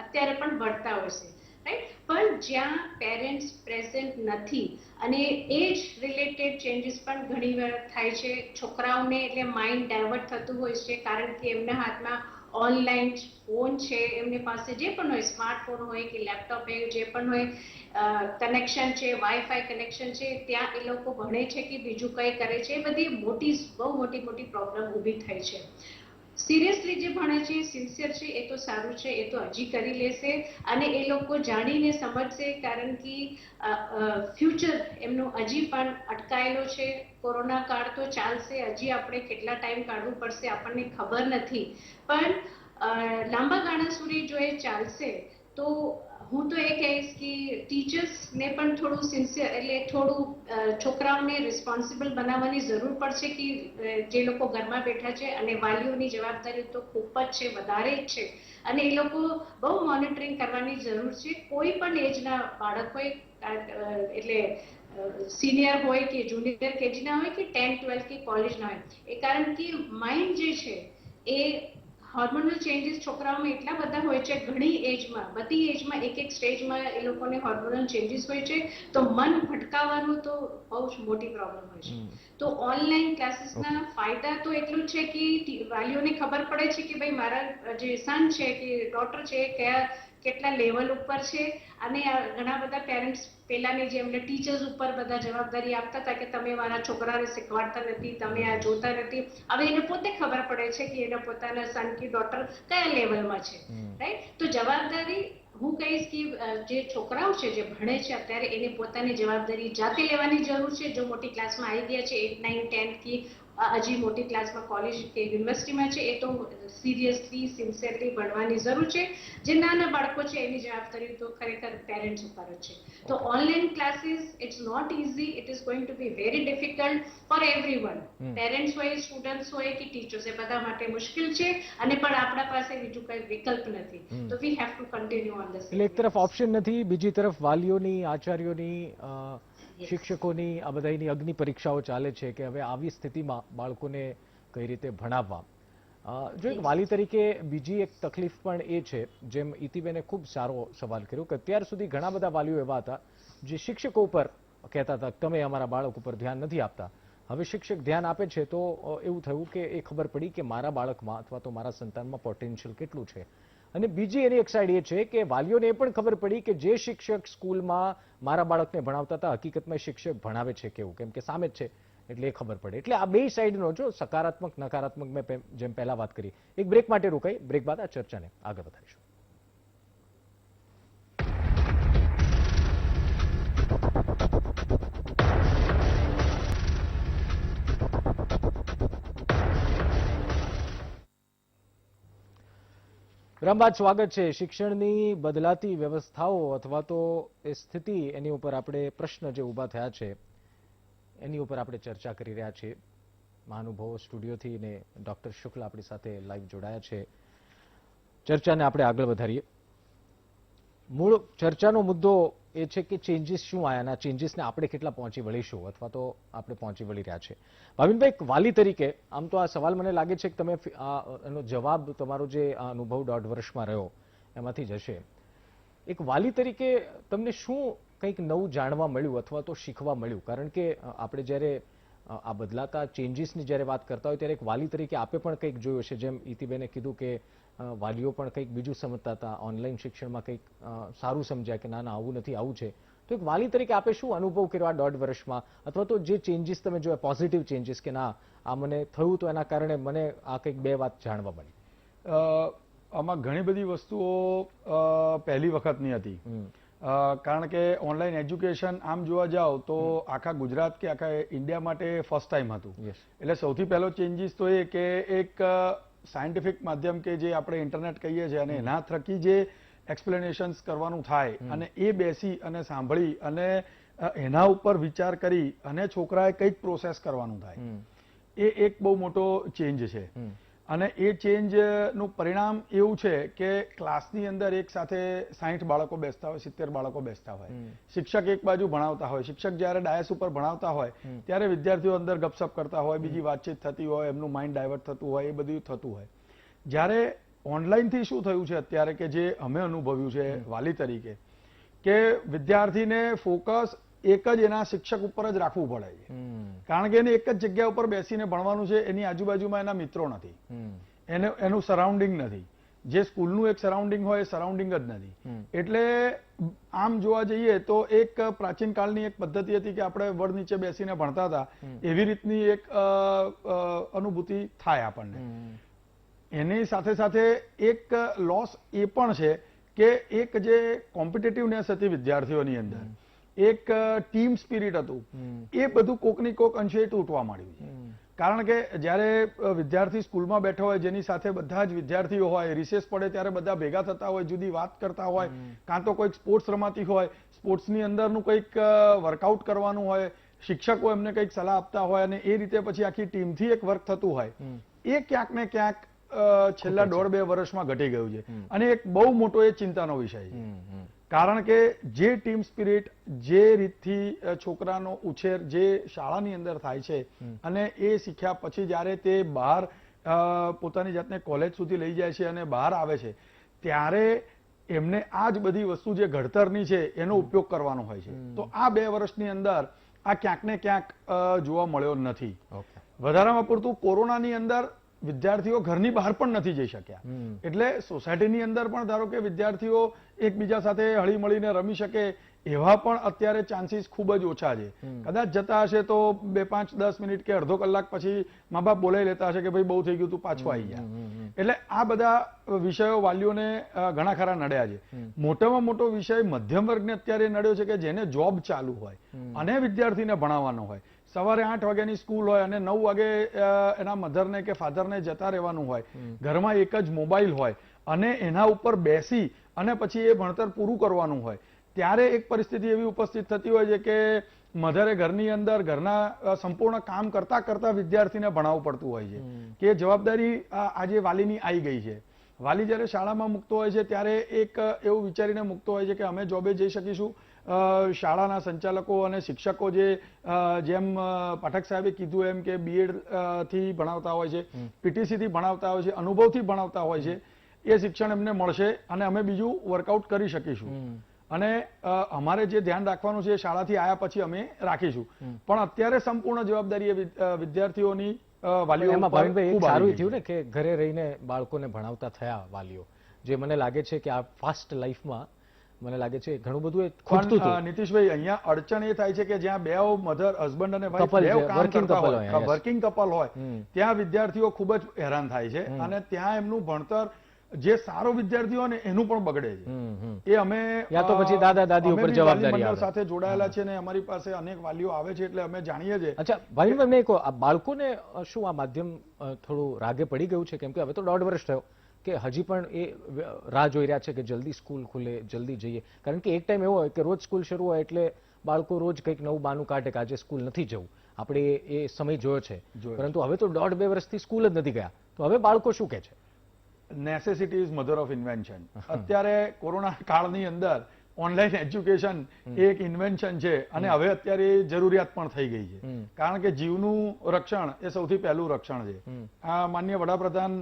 અત્યારે પણ ભણતા હોય છે, રાઈટ. પણ જ્યાં પેરેન્ટ્સ પ્રેઝન્ટ નથી અને એ જ રિલેટેડ ચેન્જીસ પણ ઘણીવાર થાય છે છોકરાઓને, એટલે માઇન્ડ ડાયવર્ટ થતું હોય છે, કારણ કે એમના હાથમાં ઓનલાઈન ફોન છે, એમની પાસે જે પણ હોય સ્માર્ટફોન હોય કે લેપટોપ હોય, જે પણ હોય કનેક્શન છે, વાઈફાઈ કનેક્શન છે, ત્યાં એ લોકો ભણે છે કે બીજું કંઈ કરે છે. એ બધી બહુ મોટી પ્રોબ્લેમ ઊભી થઈ છે. સિરિયસલી જે ભણે છે, સિન્સિયર છે, એ તો સારું છે, એ તો હજી કરી લેશે, અને એ લોકો જાણીને સમજશે, કારણ કે ફ્યુચર એમનું હજી પણ અટકાયેલો છે. કોરોના કાળ તો ચાલશે, હજી આપણે કેટલા ટાઈમ કાઢવું પડશે આપણને ખબર નથી, પણ લાંબા ગાળા સુધી જો એ ચાલશે તો હું તો એ કહીશ કે ટીચર્સને પણ થોડું સિન્સિયર એટલે થોડું છોકરાઓને રિસ્પોન્સિબલ બનાવવાની જરૂર પડશે, કે જે લોકો ઘરમાં બેઠા છે, અને વાલીઓની જવાબદારી તો ખૂબ જ છે, વધારે જ છે, અને એ લોકો બહુ મોનિટરિંગ કરવાની જરૂર છે. કોઈ પણ એજના બાળક હોય, એટલે સિનિયર હોય કે જુનિયર કેજીના હોય કે 10, 12 કે કોલેજના હોય, એ કારણ કે માઇન્ડ જે છે એ હોર્મોનલ ચેન્જીસ છોકરાઓમાં એટલા બધા હોય છે, ઘણી એજમાં, બધી એજમાં એક સ્ટેજમાં એ લોકોને હોર્મોનલ ચેન્જીસ હોય છે, તો મન ભટકાવવાનું તો બહુ જ મોટી પ્રોબ્લેમ હોય છે. તો ઓનલાઈન ક્લાસીસના ફાયદા તો એટલું છે કે વાલીઓને ખબર પડે છે કે ભાઈ મારા જે સન છે કે ડોટર છે કેટલા લેવલ ઉપર છે, અને ઘણા બધા પેરેન્ટ્સ પહેલાની જે એમને ટીચર્સ ઉપર બધા જવાબદારી આપતા હતા કે તમે મારા છોકરાને શીખવાડતા નથી, તમે આ જોતા નથી. હવે એને પોતે ખબર પડે છે કે એના પોતાના સન કે ડોટર કયા લેવલમાં છે, રાઈટ. તો જવાબદારી હું કહીશ કે જે છોકરાઓ છે જે ભણે છે અત્યારે એને પોતાની જવાબદારી જાતે લેવાની જરૂર છે. જો મોટી ક્લાસમાં આવી ગયા છે 8, 9, 10 કે હજી મોટી ક્લાસમાં કોલેજ કે યુનિવર્સિટીમાં છે, એ તો સિરિયસલી સિન્સિયરલી ભણવાની જરૂર છે. જે નાના બાળકો છે એની જવાબદારી તો ખરેખર પેરેન્ટ્સ ઉપર જ છે. તો online classes it's not easy, it is going to be very difficult for everyone. Parents હોય, સ્ટુડન્ટ્સ હોય કે ટીચર્સ, એ બધા માટે મુશ્કેલ છે, અને પણ આપણા પાસે બીજું કઈ વિકલ્પ નથી. તો we have to continue on this. એટલે એક તરફ ઓપ્શન નથી, બીજી તરફ વાલીઓની, આચાર્યોની, શિક્ષકોની આ બધાની અગ્નિ પરીક્ષાઓ ચાલે છે કે હવે આવી સ્થિતિમાં બાળકોને કઈ રીતે ભણાવવા. જો એક વાલી તરીકે બીજી એક તકલીફ પણ એ છે, જેમ ઇતિબેને ખૂબ સારો સવાલ કર્યો કે અત્યાર સુધી ઘણા બધા વાલીઓ એવા હતા જે શિક્ષકો ઉપર કહેતા હતા તમે અમારા બાળક ઉપર ધ્યાન નથી આપતા. હવે શિક્ષક ધ્યાન આપે છે તો એવું થયું કે એ ખબર પડી કે મારા બાળકમાં અથવા તો મારા સંતાનમાં પોટેન્શિયલ કેટલું છે. અને બીજી એની એક સાઈડ એ છે કે વાલીઓને એ પણ ખબર પડી કે જે શિક્ષક સ્કૂલમાં મારા બાળકને ભણાવતા હતા હકીકતમાં શિક્ષક ભણાવે છે કેવું, કેમ કે સામે જ છે એટલે એ ખબર પડે. એટલે આ બે સાઈડનો જો સકારાત્મક નકારાત્મક મેં જેમ પહેલા વાત કરી. એક બ્રેક માટે રોકાઈ, બ્રેક બાદ આ ચર્ચાને આગળ વધારીશું. વિરામ બાદ સ્વાગત છે. શિક્ષણની બદલાતી વ્યવસ્થાઓ અથવા તો એ સ્થિતિ, એની ઉપર આપણે પ્રશ્ન જે ઊભા થયા છે એની ઉપર આપણે ચર્ચા કરી રહ્યા છીએ. મહાનુભાવો સ્ટુડિયોથી ને ડોક્ટર શુક્લ આપણી સાથે લાઈવ જોડાયા છે. ચર્ચાને આપણે આગળ વધારીએ. મૂળ ચર્ચાનો મુદ્દો એ છે કે ચેન્જીસ શું આવ્યા અને આ ચેન્જીસને આપણે કેટલા પહોંચી વળીશું અથવા તો આપણે પહોંચી વળી રહ્યા છે. ભાવિનભાઈ, એક વાલી તરીકે આમ તો આ સવાલ મને લાગે છે કે તમે એનો જવાબ તમારો જે અનુભવ 1.5 વર્ષમાં રહ્યો એમાંથી જ હશે. એક વાલી તરીકે તમને શું કંઈક નવું જાણવા મળ્યું અથવા તો શીખવા મળ્યું? કારણ કે આપણે જ્યારે આ બદલાતા ચેન્જીસની જ્યારે વાત કરતા હોય ત્યારે એક વાલી તરીકે આપે પણ કંઈક જોયું છે. જેમ ઇતિબેને કીધું કે વાલીઓ પણ કંઈક બીજું સમજતા હતા, ઓનલાઈન શિક્ષણમાં કંઈક સારું સમજ્યા કે ના ના આવું નથી, આવું છે. તો એક વાલી તરીકે આપે શું અનુભવ કર્યો આ 1.5 વર્ષમાં, અથવા તો જે ચેન્જીસ તમે જોયા, પોઝિટિવ ચેન્જીસ કે ના આ મને થયું તો એના કારણે મને આ કંઈક 2 વાત જાણવા મળી? આમાં ઘણી બધી વસ્તુઓ પહેલી વખતની હતી. કારણ કે ઓનલાઈન એજ્યુકેશન આમ જોવા જાઓ તો આખા ગુજરાત કે આખા ઇન્ડિયા માટે ફર્સ્ટ ટાઈમ હતું. એટલે સૌથી પહેલો ચેન્જીસ તો એ કે એક સાયન્ટિફિક માધ્યમ કે જે આપણે ઇન્ટરનેટ કહીએ છીએ અને એના થકી જે એક્સપ્લેનેશન્સ કરવાનું થાય અને એ બેસી અને સાંભળી અને એના ઉપર વિચાર કરી અને છોકરાએ કંઈક પ્રોસેસ કરવાનું થાય, એ એક બહુ મોટો ચેન્જ છે. અને એ ચેન્જનું પરિણામ એવું છે કે ક્લાસની અંદર એક સાથે 60 બાળકો બેસતા હોય, 70 બાળકો બેસતા હોય. શિક્ષક એક બાજુ ભણાવતા હોય, શિક્ષક જ્યારે ડાયસ ઉપર ભણાવતા હોય ત્યારે વિદ્યાર્થીઓ અંદર ગપસપ કરતા હોય, બીજી વાતચીત થતી હોય, એમનું માઇન્ડ ડાયવર્ટ થતું હોય, એ બધું થતું હોય. જ્યારે ઓનલાઈનથી શું થયું છે અત્યારે કે જે અમે અનુભવ્યું છે વાલી તરીકે, કે વિદ્યાર્થીને ફોકસ એક જ એના શિક્ષક ઉપર જ રાખવું પડે છે. કારણ કે એને એક જ જગ્યા ઉપર બેસીને ભણવાનું છે, એની આજુબાજુમાં એના મિત્રો નથી, એનું સરાઉન્ડિંગ નથી. જે સ્કૂલનું એક સરાઉન્ડિંગ હોય એ સરાઉન્ડિંગ જ નથી. એટલે આમ જોવા જઈએ તો એક પ્રાચીન કાળની એક પદ્ધતિ હતી કે આપણે વડ નીચે બેસીને ભણતા હતા, એવી રીતની એક અનુભૂતિ થાય આપણને. એની સાથે સાથે એક લોસ એ પણ છે કે એક જે કોમ્પિટિટિવનેસ હતી વિદ્યાર્થીઓની અંદર, એક ટીમ સ્પિરિટ હતું, એ બધું કોકની કોક અંશે તૂટવા માંડ્યું છે. કારણ કે જ્યારે વિદ્યાર્થી સ્કૂલમાં બેઠો હોય, જેની સાથે બધા જ વિદ્યાર્થીઓ હોય, રિસેસ પડે ત્યારે બધા ભેગા થતા હોય, જુદી વાત કરતા હોય, કાં તો કોઈક સ્પોર્ટ્સ રમાતી હોય, સ્પોર્ટ્સની અંદરનું કંઈક વર્કઆઉટ કરવાનું હોય, શિક્ષકો એમને કંઈક સલાહ આપતા હોય અને એ રીતે પછી આખી ટીમથી એક વર્ક થતું હોય, એ ક્યાંક ને ક્યાંક છેલ્લા 1.5-2 વર્ષમાં ઘટી ગયું છે. અને એક બહુ મોટો એ ચિંતાનો વિષય છે. કારણ કે જે ટીમ સ્પિરિટ, જે રીતથી છોકરાનો ઉછેર જે શાળાની અંદર થાય છે અને એ શીખ્યા પછી જ્યારે તે બહાર પોતાની જાતને કોલેજ સુધી લઈ જાય છે અને બહાર આવે છે ત્યારે એમને આ જ બધી વસ્તુ જે ઘડતરની છે એનો ઉપયોગ કરવાનો હોય છે. તો આ 2 વર્ષની અંદર આ ક્યાંક ને ક્યાંક જોવા મળ્યો નથી. વધારામાં પૂરતું કોરોનાની અંદર વિદ્યાર્થીઓ ઘરની બહાર પણ નથી જઈ શક્યા. એટલે સોસાયટીની અંદર પણ ધારો કે વિદ્યાર્થીઓ એકબીજા સાથે હળી મળીને રમી શકે એવા પણ અત્યારે ચાન્સીસ ખૂબ જ ઓછા છે. કદાચ જતા હશે તો 2, 5, 10 મિનિટ કે અડધો કલાક પછી મા બાપ બોલાવી લેતા હશે કે ભાઈ બહુ થઈ ગયું, તું પાછો આવી ગયા. એટલે આ બધા વિષયો વાલીઓને ઘણા ખરા નડ્યા છે. મોટામાં મોટો વિષય મધ્યમ વર્ગને અત્યારે નડ્યો છે કે જેને જોબ ચાલુ હોય અને વિદ્યાર્થીને ભણાવવાનો હોય, સવારે 8 વાગ્યાની સ્કૂલ હોય અને 9 વાગે એના મધરને કે ફાધરને જતા રહેવાનું હોય, ઘરમાં એક જ મોબાઈલ હોય અને એના ઉપર બેસી અને પછી એ ભણતર પૂરું કરવાનું હોય, ત્યારે એક પરિસ્થિતિ એવી ઉપસ્થિત થતી હોય છે કે મધરે ઘરની અંદર ઘરના સંપૂર્ણ કામ કરતા કરતા વિદ્યાર્થીને ભણાવવું પડતું હોય છે. કે જવાબદારી આજે વાલીની આવી ગઈ છે. વાલી જ્યારે શાળામાં મૂકતો હોય છે ત્યારે એક એવું વિચારીને મૂકતો હોય છે કે અમે જોબે જઈ શકીશું. શાળાના સંચાલકો અને શિક્ષકો જેમ પાઠક સાહેબે કીધું એમ કે બીએડ થી ભણાવતા હોય છે, પીટીસી થી ભણાવતા હોય છે, અનુભવથી ભણાવતા હોય છે, એ શિક્ષણ એમને મળશે અને અમે બીજું વર્કઆઉટ કરી શકીશું. અને અમારે જે ધ્યાન રાખવાનું છે એ શાળાથી આવ્યા પછી અમે રાખીશું. પણ અત્યારે સંપૂર્ણ જવાબદારી એ વિદ્યાર્થીઓની વાલીઓ સારું થયું ને કે ઘરે રહીને બાળકોને ભણાવતા થયા વાલીઓ, જે મને લાગે છે કે આ ફાસ્ટ લાઈફમાં મને લાગે છે ઘણું બધું ખૂટતું હતું. નીતિશભાઈ, અહીંયા અડચણ એ થાય છે કે જ્યાં બે મધર, હસબન્ડ અને વાઇફ વર્કિંગ કપલ હોય ત્યાં વિદ્યાર્થીઓ ખૂબ જ હેરાન થાય છે અને ત્યાં એમનું ભણતર જે સારો વિદ્યાર્થી હોય ને એનું પણ બગડે છે. એ અમે તો પછી દાદા દાદી ઉપર જવાબદારી સાથે જોડાયેલા છે ને અમારી પાસે અનેક વાલીઓ આવે છે એટલે અમે જાણીએ છીએ. અચ્છા ભાઈ, મને કહો, આ બાળકોને શું આ માધ્યમ થોડું રાગે પડી ગયું છે? કેમ કે હવે તો 1.5 વર્ષ થયો, કે હજી પણ એ રાહ જોઈ રહ્યા છે કે જલ્દી સ્કૂલ ખુલે, જલ્દી જઈએ? કારણ કે એક ટાઈમ એવો હોય કે રોજ સ્કૂલ શરૂ હોય એટલે બાળકો રોજ કંઈક નવું બાનું કાઢે કે આજે સ્કૂલ નથી જવું. આપણે એ સમય જોયો છે, પરંતુ હવે તો 1.5-2 વર્ષથી સ્કૂલ જ નથી ગયા. તો હવે બાળકો શું કહે છે? Necessity is mother of invention. અત્યારે કોરોના કાળની અંદર ઓનલાઈન એજ્યુકેશન એક ઇન્વેન્શન છે અને હવે અત્યારે જરૂરિયાત પણ થઈ ગઈ છે. કારણ કે જીવનું રક્ષણ એ સૌથી પહેલું રક્ષણ છે. આ માનનીય વડાપ્રધાન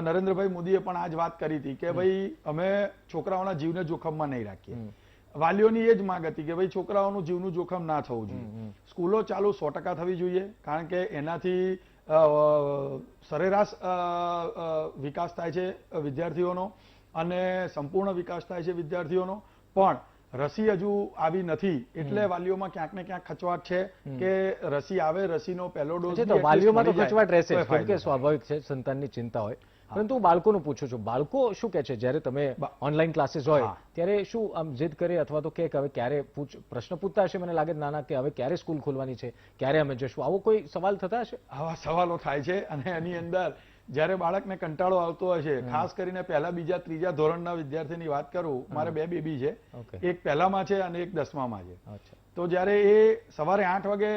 નરેન્દ્રભાઈ મોદીએ પણ આ જ વાત કરી હતી કે ભાઈ અમે છોકરાઓના જીવને જોખમમાં નહીં રાખીએ. વાલીઓની એ જ માંગ હતી કે ભાઈ છોકરાઓનું જીવનું જોખમ ના થવું જોઈએ. સ્કૂલો ચાલુ 100% થવી જોઈએ, કારણ કે એનાથી સરેરાશ વિકાસ થાય છે વિદ્યાર્થીઓનો અને સંપૂર્ણ વિકાસ થાય છે વિદ્યાર્થીઓનો. પણ રસી હજુ આવી નથી એટલે વાલીઓમાં ક્યાંક ને ક્યાંક ખચવાટ છે કે રસી આવે, રસીનો પહેલો ડોઝ. વાલીઓમાં તો ખચવાટ રહેશે જ, કેમ કે સ્વાભાવિક છે, સંતાનની ચિંતા હોય. પરંતુ હું બાળકોનું પૂછું છું, બાળકો શું કહે છે જ્યારે તમે ઓનલાઈન ક્લાસીસ હોય ત્યારે? શું આમ જીદ કરે અથવા તો કે હવે ક્યારે પ્રશ્ન પૂછતા હશે? મને લાગે નાના કે હવે ક્યારે સ્કૂલ ખોલવાની છે, ક્યારે અમે જશું, આવો કોઈ સવાલ થતા હશે? આવા સવાલો થાય છે અને એની અંદર જ્યારે બાળકને કંટાળો આવતો હશે, ખાસ કરીને પહેલા, બીજા, ત્રીજા ધોરણના વિદ્યાર્થીની વાત કરું, મારે 2 બેબી છે, એક પહેલામાં છે અને એક 10મામાં છે. તો જ્યારે એ સવારે 8 વાગે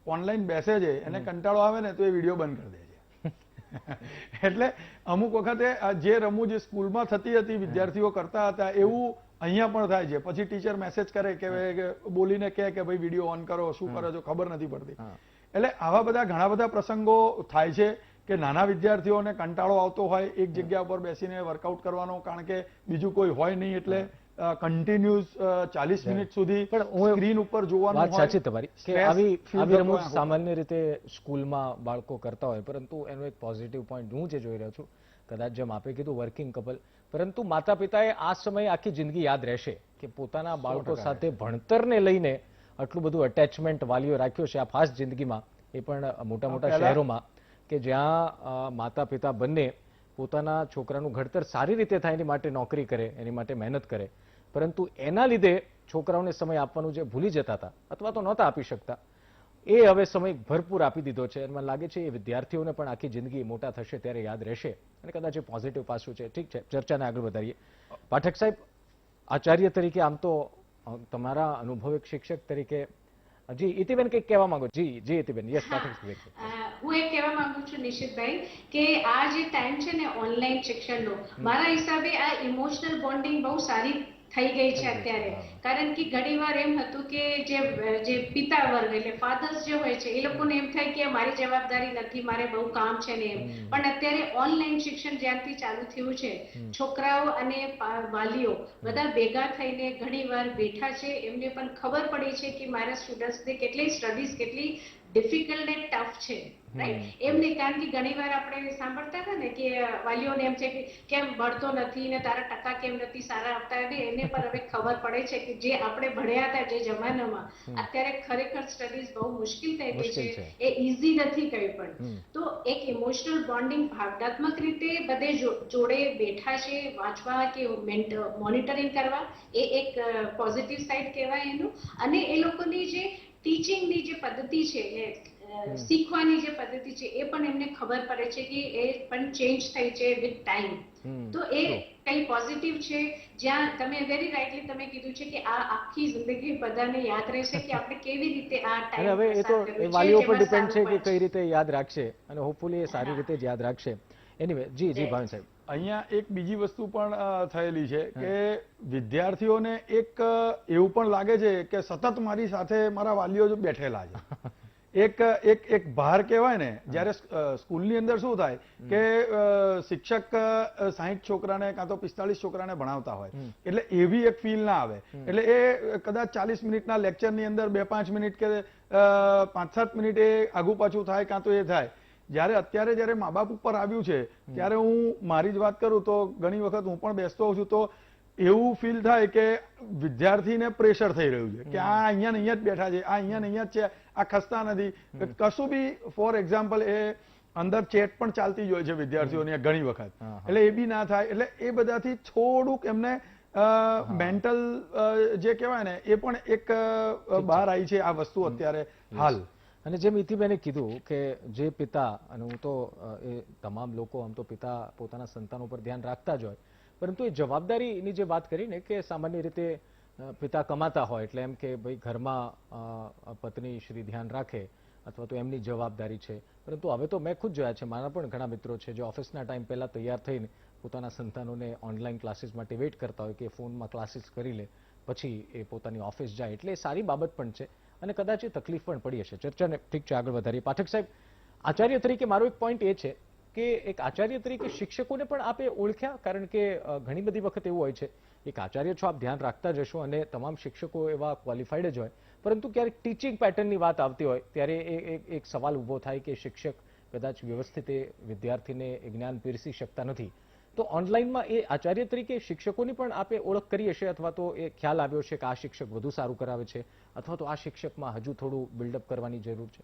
ઓનલાઈન બેસે છે, એને કંટાળો આવે ને તો એ વિડીયો બંધ કરી દે છે. એટલે અમુક વખતે જે રમૂજ સ્કૂલમાં થતી હતી, વિદ્યાર્થીઓ કરતા હતા, એવું અહીંયા પણ થાય છે. પછી ટીચર મેસેજ કરે કે બોલીને કહે કે ભાઈ વિડીયો ઓન કરો, શું કરો છો ખબર નથી પડતી. એટલે આવા બધા ઘણા બધા પ્રસંગો થાય છે કે નાના વિદ્યાર્થીઓને કંટાળો આવતો હોય એક જગ્યા પર બેસીને વર્કઆઉટ કરવાનો, કારણ કે બીજું કોઈ હોય નહીં એટલે કન્ટિન્યુઅસ 40 મિનિટ સુધી સ્ક્રીન ઉપર જોવાનું. વાત સાચી તમારી કે આવી રમૂજ સામાન્ય રીતે સ્કૂલમાં બાળકો કરતા હોય, પરંતુ એનો એક પોઝિટિવ પોઈન્ટ હું જે જોઈ રહ્યો છું, કદાચ જેમ આપે કીધું વર્કિંગ કપલ, પરંતુ માતા પિતાએ આ સમયે આખી જિંદગી યાદ રહેશે કે પોતાના બાળકો સાથે ભણતરને લઈને આટલું બધું એટેચમેન્ટ વાલીઓ રાખ્યો છે આ ફાસ્ટ જિંદગીમાં, એ પણ મોટા મોટા શહેરોમાં કે જ્યાં માતા પિતા બંને પોતાના છોકરાનું ઘડતર સારી રીતે થાય એની માટે નોકરી કરે, એની માટે મહેનત કરે, પરંતુ એના લીધે છોકરાઓને સમય આપવાનું જે ભૂલી જતા હતા અથવા તો નહોતા આપી શકતા, એ હવે સમય ભરપૂર આપી દીધો છે. મને લાગે છે એ વિદ્યાર્થીઓને પણ આખી જિંદગી મોટા થશે ત્યારે યાદ રહેશે અને કદાચ એ પોઝિટિવ પાસું છે. ઠીક છે, ચર્ચાને આગળ વધારીએ. પાઠક સાહેબ, આચાર્ય તરીકે, આમ તો તમારા અનુભવી શિક્ષક તરીકે, જી ઇતિબેન કંઈક કહેવા માંગો? જી ઇતિબેન. યસ પાઠક. હું એક કહેવા માંગુ છું નિશિતભાઈ કે આ જે ટાઈમ છે ને ઓનલાઈન શિક્ષણનો, મારા હિસાબે આ ઇમોશનલ બોન્ડિંગ બહુ સારી થઈ ગઈ છે અત્યારે. કારણ કે ઘણીવાર એમ હતું કે જે પિતા વર્ગ એટલે ફાધર્સ જે હોય છે એ લોકોને એમ થાય કે મારી જવાબદારી નથી, મારે બહુ કામ છે ને એમ. પણ અત્યારે ઓનલાઈન શિક્ષણ જ્યારથી ચાલુ થયું છે, છોકરાઓ અને વાલીઓ બધા ભેગા થઈને ઘણીવાર બેઠા છે, એમને પણ ખબર પડી છે કે મારા સ્ટુડન્ટ્સને કેટલી સ્ટડીઝ કેટલી ડિફિકલ્ટ એન્ડ ટફ છે, રાઈટ? એમ નહીં, કારણ કે ઘણીવાર આપણે સાંભળતા હતા ને કે વાલીઓને એમ છે કે કેમ ભણતો નથી ને તારા ટકા કેમ નથી સારા આવતા, એને પર હવે ખબર પડે છે કે જે આપણે ભણ્યા હતા જે જમાનામાં, અત્યારે ખરેખર સ્ટડીઝ બહુ મુશ્કેલ થઈ ગઈ છે, એ ઈઝી નથી કંઈ પણ. તો એક ઇમોશનલ બોન્ડિંગ ભાવનાત્મક રીતે બધે જોડે બેઠા છે વાંચવા કે મોનિટરિંગ કરવા, એ એક પોઝિટિવ સાઈડ કહેવાય એનું. અને એ લોકોની જે ટીચિંગની જે પદ્ધતિ છે, શીખવાની જે પદ્ધતિ છે, એ પણ એમને ખબર પડે છે કે એ પણ ચેન્જ થઈ છે વિથ ટાઈમ. તો એ કઈ પોઝિટિવ છે, જ્યાં તમે વેરી રાઇટલી તમે કીધું છે કે આ આખી જિંદગી બધાને યાદ રહેશે કે આપણે કેવી રીતે આ ટાઈમ. હવે એ તો વાલીઓ પર ડિપેન્ડ છે કે કઈ રીતે યાદ રાખશે અને હોપફુલી એ સારી રીતે જ યાદ રાખશે. એનીવે, જી ભાવિન સાહેબ. અહીંયા એક બીજી વસ્તુ પણ થયેલી છે કે વિદ્યાર્થીઓને એક એવું પણ લાગે છે કે સતત મારી સાથે મારા વાલીઓ બેઠેલા છે. એક ભાર કહેવાય ને. જ્યારે સ્કૂલની અંદર શું થાય કે શિક્ષક 60 છોકરાને કાં તો 45 છોકરાને ભણાવતા હોય, એટલે એવી એક ફીલ ના આવે. એટલે એ કદાચ 40 મિનિટના લેક્ચરની અંદર 2-5 મિનિટ કે 5-7 મિનિટ એ આગુ પાછું થાય કાં તો એ થાય. અત્યારે જ્યારે મા બાપ ઉપર આવ્યું છે ત્યારે હું મારી જ વાત કરું તો ઘણી વખત હું પણ બેસતો હોઉં છું તો એવું ફીલ થાય કે વિદ્યાર્થીને પ્રેશર થઈ રહ્યું છે કે આ અહીંયા ને અહીંયા જ બેઠા છે, આ અહીંયા ને અહીંયા જ છે, આ ખસતા નથી કશું બી. ફોર એક્ઝામ્પલ, એ અંદર ચેટ પણ ચાલતી જ હોય છે વિદ્યાર્થીઓની ઘણી વખત, એટલે એ બી ના થાય. એટલે એ બધાથી થોડુંક એમને મેન્ટલ જે કહેવાય ને એ પણ એક બહાર આવી છે આ વસ્તુ અત્યારે હાલ. અને જેમ ઇતિબેને કીધું કે જે પિતા, અને હું તો એ તમામ લોકો આમ તો પિતા પોતાના સંતાનો પર ધ્યાન રાખતા જ હોય, પરંતુ એ જવાબદારીની જે વાત કરીને કે સામાન્ય રીતે પિતા કમાતા હોય એટલે એમ કે ભાઈ ઘરમાં પત્ની શ્રી ધ્યાન રાખે અથવા તો એમની જવાબદારી છે, પરંતુ હવે તો મેં ખુદ જોયા છે, મારા પણ ઘણા મિત્રો છે જે ઓફિસના ટાઈમ પહેલા તૈયાર થઈને પોતાના સંતાનોને ઓનલાઈન ક્લાસીસ માટે વેઇટ કરતા હોય કે ફોનમાં ક્લાસીસ કરી લે પછી એ પોતાની ઓફિસ જાય, એટલે એ સારી બાબત પણ છે અને કદાચ એ તકલીફ પણ પડી હશે. ચર્ચાને ઠીક છે, આગળ વધારીએ. પાઠક સાહેબ, આચાર્ય તરીકે મારો એક પોઈન્ટ એ છે કે એક આચાર્ય તરીકે શિક્ષકોને પણ આપે ઓળખ્યા, કારણ કે ઘણી બધી વખત એવું હોય છે એક આચાર્ય છો, આપ ધ્યાન રાખતા જશો અને તમામ શિક્ષકો એવા ક્વોલિફાઈડ જ હોય, પરંતુ ક્યારેક ટીચિંગ પેટર્નની વાત આવતી હોય ત્યારે એક સવાલ ઊભો થાય કે શિક્ષક કદાચ વ્યવસ્થિત એ વિદ્યાર્થીને એ જ્ઞાન પીરસી શકતા નથી. તો ઓનલાઈનમાં એ આચાર્ય તરીકે શિક્ષકોની પણ આપે ઓળખ કરી હશે અથવા તો એ ખ્યાલ આવ્યો છે કે આ શિક્ષક વધુ સારું કરાવે છે અથવા તો આ શિક્ષકમાં હજુ થોડું બિલ્ડઅપ કરવાની જરૂર છે?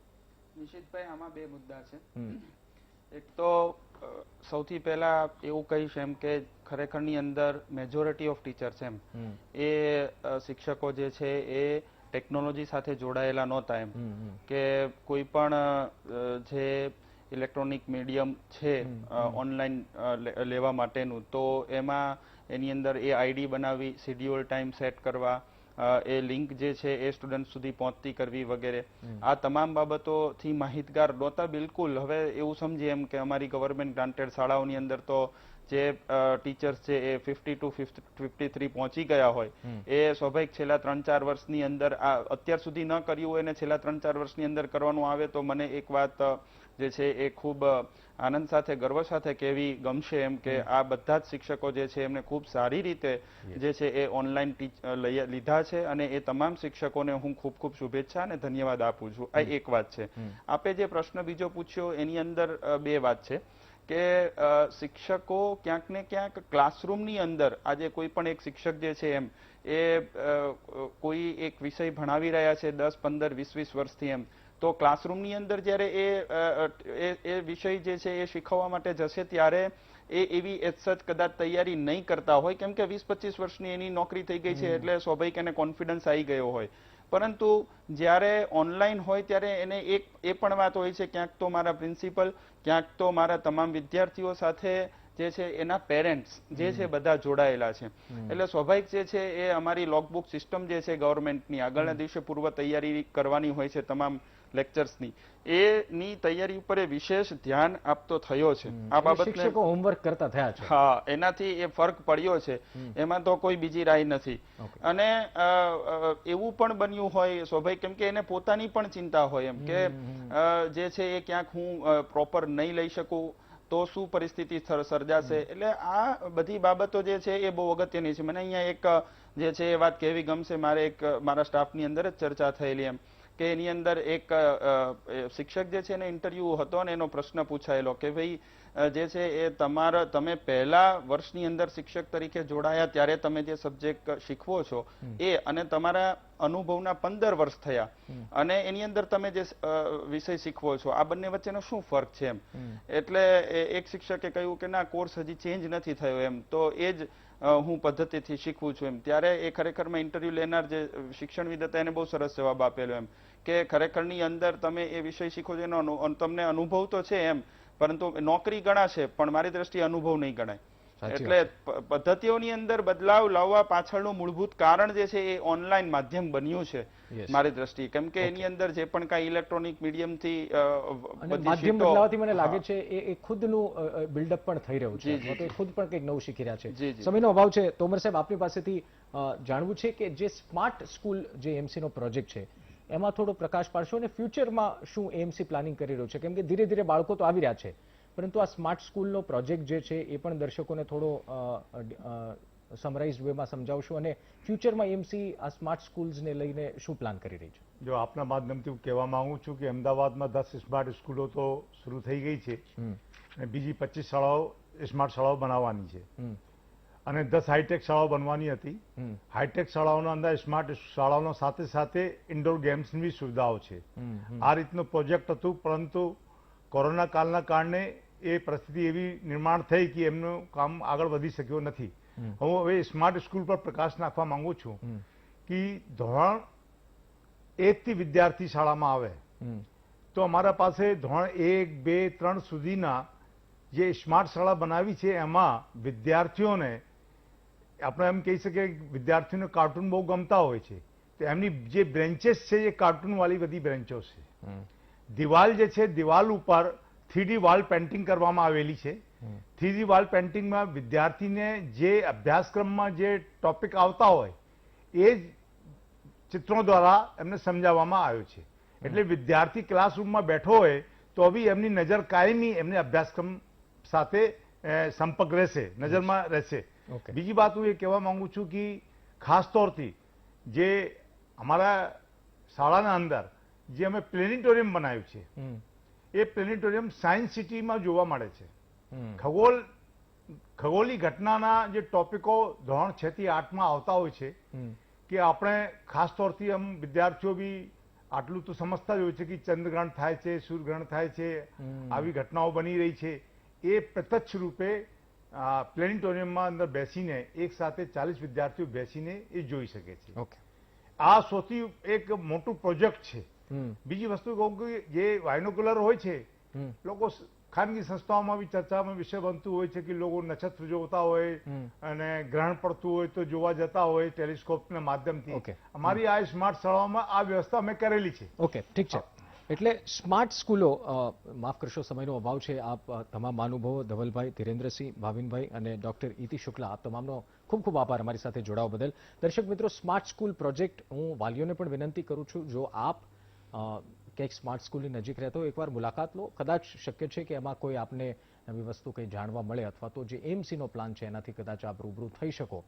નિશિતભાઈ, આમાં બે મુદ્દા છે. એક તો સૌથી પહેલા એવું કહીશ એમ કે ખરેખરની અંદર મેજોરિટી ઓફ ટીચર્સ એમ એ શિક્ષકો જે છે એ ટેકનોલોજી સાથે જોડાયેલા નહોતા, એમ કે કોઈ પણ જે ઇલેક્ટ્રોનિક મીડિયમ છે ઓનલાઈન લેવા માટેનું, તો એમાં એની અંદર એ આઈડી બનાવી, શેડ્યુલ ટાઈમ સેટ કરવા, એ લિંક જે છે એ સ્ટુડન્ટ સુધી પહોંચતી કરવી વગેરે, આ તમામ બાબતોથી માહિતગાર નહોતા બિલકુલ. હવે એવું સમજીએ એમ કે અમારી ગવર્મેન્ટ ગ્રાન્ટેડ શાળાઓની અંદર તો જે ટીચર્સ છે એ 50 to 53 પહોંચી ગયા હોય, એ સ્વાભાવિક છેલ્લા 3-4 વર્ષની અંદર અત્યાર સુધી ન કર્યું હોય અને છેલ્લા 3-4 વર્ષની અંદર કરવાનું આવે તો મને એક વાત જે છે એ ખૂબ આનંદ સાથે, ગર્વ સાથે કહેવી ગમશે એમ કે આ બધા જ શિક્ષકો જે છે એમને ખૂબ સારી રીતે જે છે એ ઓનલાઈન લીધા છે અને એ તમામ શિક્ષકોને હું ખૂબ ખૂબ શુભેચ્છા અને ધન્યવાદ આપું છું. આ એક વાત છે. આપે જે પ્રશ્ન બીજો પૂછ્યો એની અંદર બે વાત છે કે શિક્ષકો ક્યાંક ને ક્યાંક ક્લાસરૂમની અંદર આજે કોઈ પણ એક શિક્ષક જે છે એમ એ કોઈ એક વિષય ભણાવી રહ્યા છે 10, 15, 20 વર્ષથી એમ, તો ક્લાસરૂમની અંદર જ્યારે એ વિષય જે છે એ શીખવવા માટે જશે ત્યારે એ એવી સચ કદાચ તૈયારી નહીં કરતા હોય, કેમ કે 20-25 વર્ષની એની નોકરી થઈ ગઈ છે એટલે સ્વાભાવિક એને કોન્ફિડન્સ આવી ગયો હોય. પરંતુ જ્યારે ઓનલાઈન હોય ત્યારે એને એ પણ વાત હોય છે ક્યાંક તો મારા પ્રિન્સિપલ, ક્યાંક તો મારા તમામ વિદ્યાર્થીઓ સાથે જે છે એના પેરેન્ટ્સ જે છે બધા જોડાયેલા છે. એટલે સ્વાભાવિક જે છે એ અમારી લોકબુક સિસ્ટમ જે છે ગવર્મેન્ટની આગળના દિવસે પૂર્વ તૈયારી કરવાની હોય છે તમામ લેક્ચર્સની, એની તૈયારી ઉપર એ વિશેષ ધ્યાન આપતો થયો છે. આ બાબત શિક્ષકો હોમવર્ક કરતા થયા છે. હા, એનાથી એ ફરક પડ્યો છે, એમાં તો કોઈ બીજી રાય નથી. અને એવું પણ બન્યું હોય સ્વાભાવિક, કેમ કે એને પોતાની પણ ચિંતા હોય એમ કે જે છે એ ક્યાંક હું પ્રોપર નહીં લઈ શકું તો શું પરિસ્થિતિ સર્જાશે. એટલે આ બધી બાબતો જે છે એ બહુ અગત્યની છે. મને અહીંયા એક જે છે એ વાત કહેવી ગમશે, મારા સ્ટાફની અંદર જ ચર્ચા થયેલી એમ કે એની અંદર એક શિક્ષક જે છે એને ઇન્ટરવ્યુ હતો અને એનો પ્રશ્ન પૂછાયેલો કે ભાઈ જે છે એ તમે પહેલા વર્ષની અંદર શિક્ષક તરીકે જોડાયા ત્યારે તમે જે સબ્જેક્ટ શીખવો છો એ અને તમારા અનુભવના 15 વર્ષ થયા અને એની અંદર તમે જે વિષય શીખવો છો આ બંને વચ્ચેનો શું ફરક છે એમ. એટલે એક શિક્ષકે કહ્યું કે ના, કોર્સ હજી ચેન્જ નથી થયો એમ, તો એ જ હું પદ્ધતિથી શીખવું છું એમ. ત્યારે એ ખરેખરમાં ઇન્ટરવ્યુ લેનાર જે શિક્ષણવિદ હતા એને બહુ સરસ જવાબ આપેલો એમ કે ખરેખરની અંદર તમે એ વિષય શીખો છો એનો તમને અનુભવ તો છે એમ, પરંતુ નોકરી ગણાશે પણ મારી દ્રષ્ટિએ અનુભવ નહીં ગણાય. એટલે પદ્ધતિઓની અંદર બદલાવ લાવવા પાછળનું મૂળભૂત કારણ જે છે એ ઓનલાઈન માધ્યમ બન્યું છે મારી દ્રષ્ટિએ, કેમ કે એની અંદર જે પણ કાંઈ ઇલેક્ટ્રોનિક મીડિયમથી માધ્યમ બદલાવાથી મને લાગે છે એ ખુદનું બિલ્ડઅપ પણ થઈ રહ્યું છે, તો ખુદ પણ કંઈક નવું શીખી રહ્યા છે. સમયનો અભાવ છે, તોમર સાહેબ આપની પાસેથી જાણવું છે કે જે સ્માર્ટ સ્કૂલ જે એમસી નો પ્રોજેક્ટ છે એમાં થોડો પ્રકાશ પાડશો અને ફ્યુચરમાં શું એમસી પ્લાનિંગ કરી રહ્યું છે, કેમ કે ધીરે ધીરે બાળકો તો આવી રહ્યા છે પરંતુ આ સ્માર્ટ સ્કૂલનો પ્રોજેક્ટ જે છે એ પણ દર્શકોને થોડો સમરાઇઝ વેમાં સમજાવશો અને ફ્યુચરમાં એમસી આ સ્માર્ટ સ્કૂલ્સને લઈને શું પ્લાન કરી રહી છે? જો આપના માધ્યમથી હું કહેવા માંગુ છું કે અમદાવાદમાં 10 સ્માર્ટ સ્કૂલો તો શરૂ થઈ ગઈ છે અને બીજી 25 શાળાઓ સ્માર્ટ શાળાઓ બનાવવાની છે અને 10 હાઈટેક શાળાઓ બનવાની હતી. હાઈટેક શાળાઓના અંદર સ્માર્ટ શાળાઓનો સાથે સાથે ઇન્ડોર ગેમ્સની સુવિધાઓ છે. આ રીતનો પ્રોજેક્ટ હતું, પરંતુ કોરોના કાળના કારણે એ પરિસ્થિતિ એવી નિર્માણ થઈ કે એમનું કામ આગળ વધી શક્યો નથી. હું હવે સ્માર્ટ સ્કૂલ પર પ્રકાશ નાખવા માંગુ છું કે ધોરણ 1 થી વિદ્યાર્થી શાળામાં આવે તો અમારા પાસે ધોરણ 1, 2, 3 સુધીના જે સ્માર્ટ શાળા બનાવી છે એમાં વિદ્યાર્થીઓને આપણે એમ કહી શકીએ કે વિદ્યાર્થીઓને કાર્ટૂન બહુ ગમતા હોય છે, તો એમની જે બ્રેન્ચેસ છે એ કાર્ટૂન વાળી બધી બ્રેન્ચો છે. દિવાલ જે છે દિવાલ ઉપર 3D વોલ પેન્ટિંગ કરવામાં આવેલી છે. 3D વોલ પેન્ટિંગમાં વિદ્યાર્થીને જે અભ્યાસક્રમમાં જે ટોપિક આવતા હોય એ જ ચિત્રો દ્વારા એમને સમજાવવામાં આવ્યો છે. એટલે વિદ્યાર્થી ક્લાસરૂમમાં બેઠો હોય તો બી એમની નજર કાયમી એમને અભ્યાસક્રમ સાથે સંપર્ક રહેશે, નજરમાં રહેશે. બીજી વાત હું એ કહેવા માંગુ છું કે ખાસ તौरથી જે અમારા શાળાના અંદર જે અમે પ્લેનેટોરિયમ બનાવ્યું છે એ પ્લેનેટોરિયમ સાયન્સ સિટીમાં જોવા મળે છે. ખગોળી ઘટનાના જે ટોપિકો ધોરણ 6 થી 8માં આવતા હોય છે કે આપણે ખાસ તौरથી આમ વિદ્યાર્થીઓ બી આટલું તો સમજતા જ હોય છે કે ચંદ્રગ્રહણ થાય છે, સૂર્યગ્રહણ થાય છે, આવી ઘટનાઓ બની રહી છે. એ પ્રત્યક્ષ રૂપે પ્લેનેટોરિયમમાં અંદર બેસીને એક સાથે 40 વિદ્યાર્થીઓ બેસીને એ જોઈ શકે છે. આ સૌથી એક મોટું પ્રોજેક્ટ છે. બીજી વસ્તુ કહું કે જે બાયનોક્યુલર હોય છે, લોકો ખાનગી સંસ્થાઓમાં બી ચર્ચામાં વિષય બનતું હોય છે કે લોકો નક્ષત્ર જોતા હોય અને ગ્રહણ પડતું હોય તો જોવા જતા હોય ટેલિસ્કોપના માધ્યમથી. અમારી આ સ્માર્ટ શાળાઓમાં આ વ્યવસ્થા અમે કરેલી છે. ઓકે, ઠીક છે. એટલે સ્માર્ટ સ્કૂલો, માફ કરશો સમયનો અભાવ છે. આપ તમામ મહાનુભાવો ધવલભાઈ, ધીરેન્દ્રસિંહ, ભાવિનભાઈ અને ડોક્ટર ઇતિ શુક્લા, આપ તમામનો ખૂબ ખૂબ આભાર અમારી સાથે જોડાવા બદલ. દર્શક મિત્રો, સ્માર્ટ સ્કૂલ પ્રોજેક્ટ હું વાલીઓને પણ વિનંતી કરું છું, જો આપ ક્યાંક સ્માર્ટ સ્કૂલની નજીક રહેતો એકવાર મુલાકાત લો. કદાચ શક્ય છે કે એમાં કોઈ આપને નવી વસ્તુ કંઈ જાણવા મળે, અથવા તો જે એમસીનો પ્લાન છે એનાથી કદાચ આપ રૂબરૂ થઈ શકો.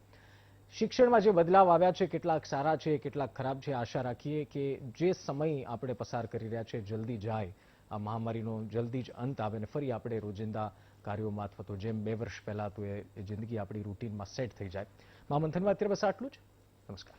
શિક્ષણમાં જે બદલાવ આવ્યા છે, કેટલાક સારા છે, કેટલાક ખરાબ છે. આશા રાખીએ કે જે સમય આપણે પસાર કરી રહ્યા છે જલ્દી જાય, આ મહામારીનો જલ્દી જ અંત આવે ને ફરી આપણે રોજિંદા કાર્યોમાં અથવા તો જેમ 2 વર્ષ પહેલા હતું એ જિંદગી આપણી રૂટીનમાં સેટ થઈ જાય. મહામંથનમાં અત્યારે બસ આટલું જ. નમસ્કાર.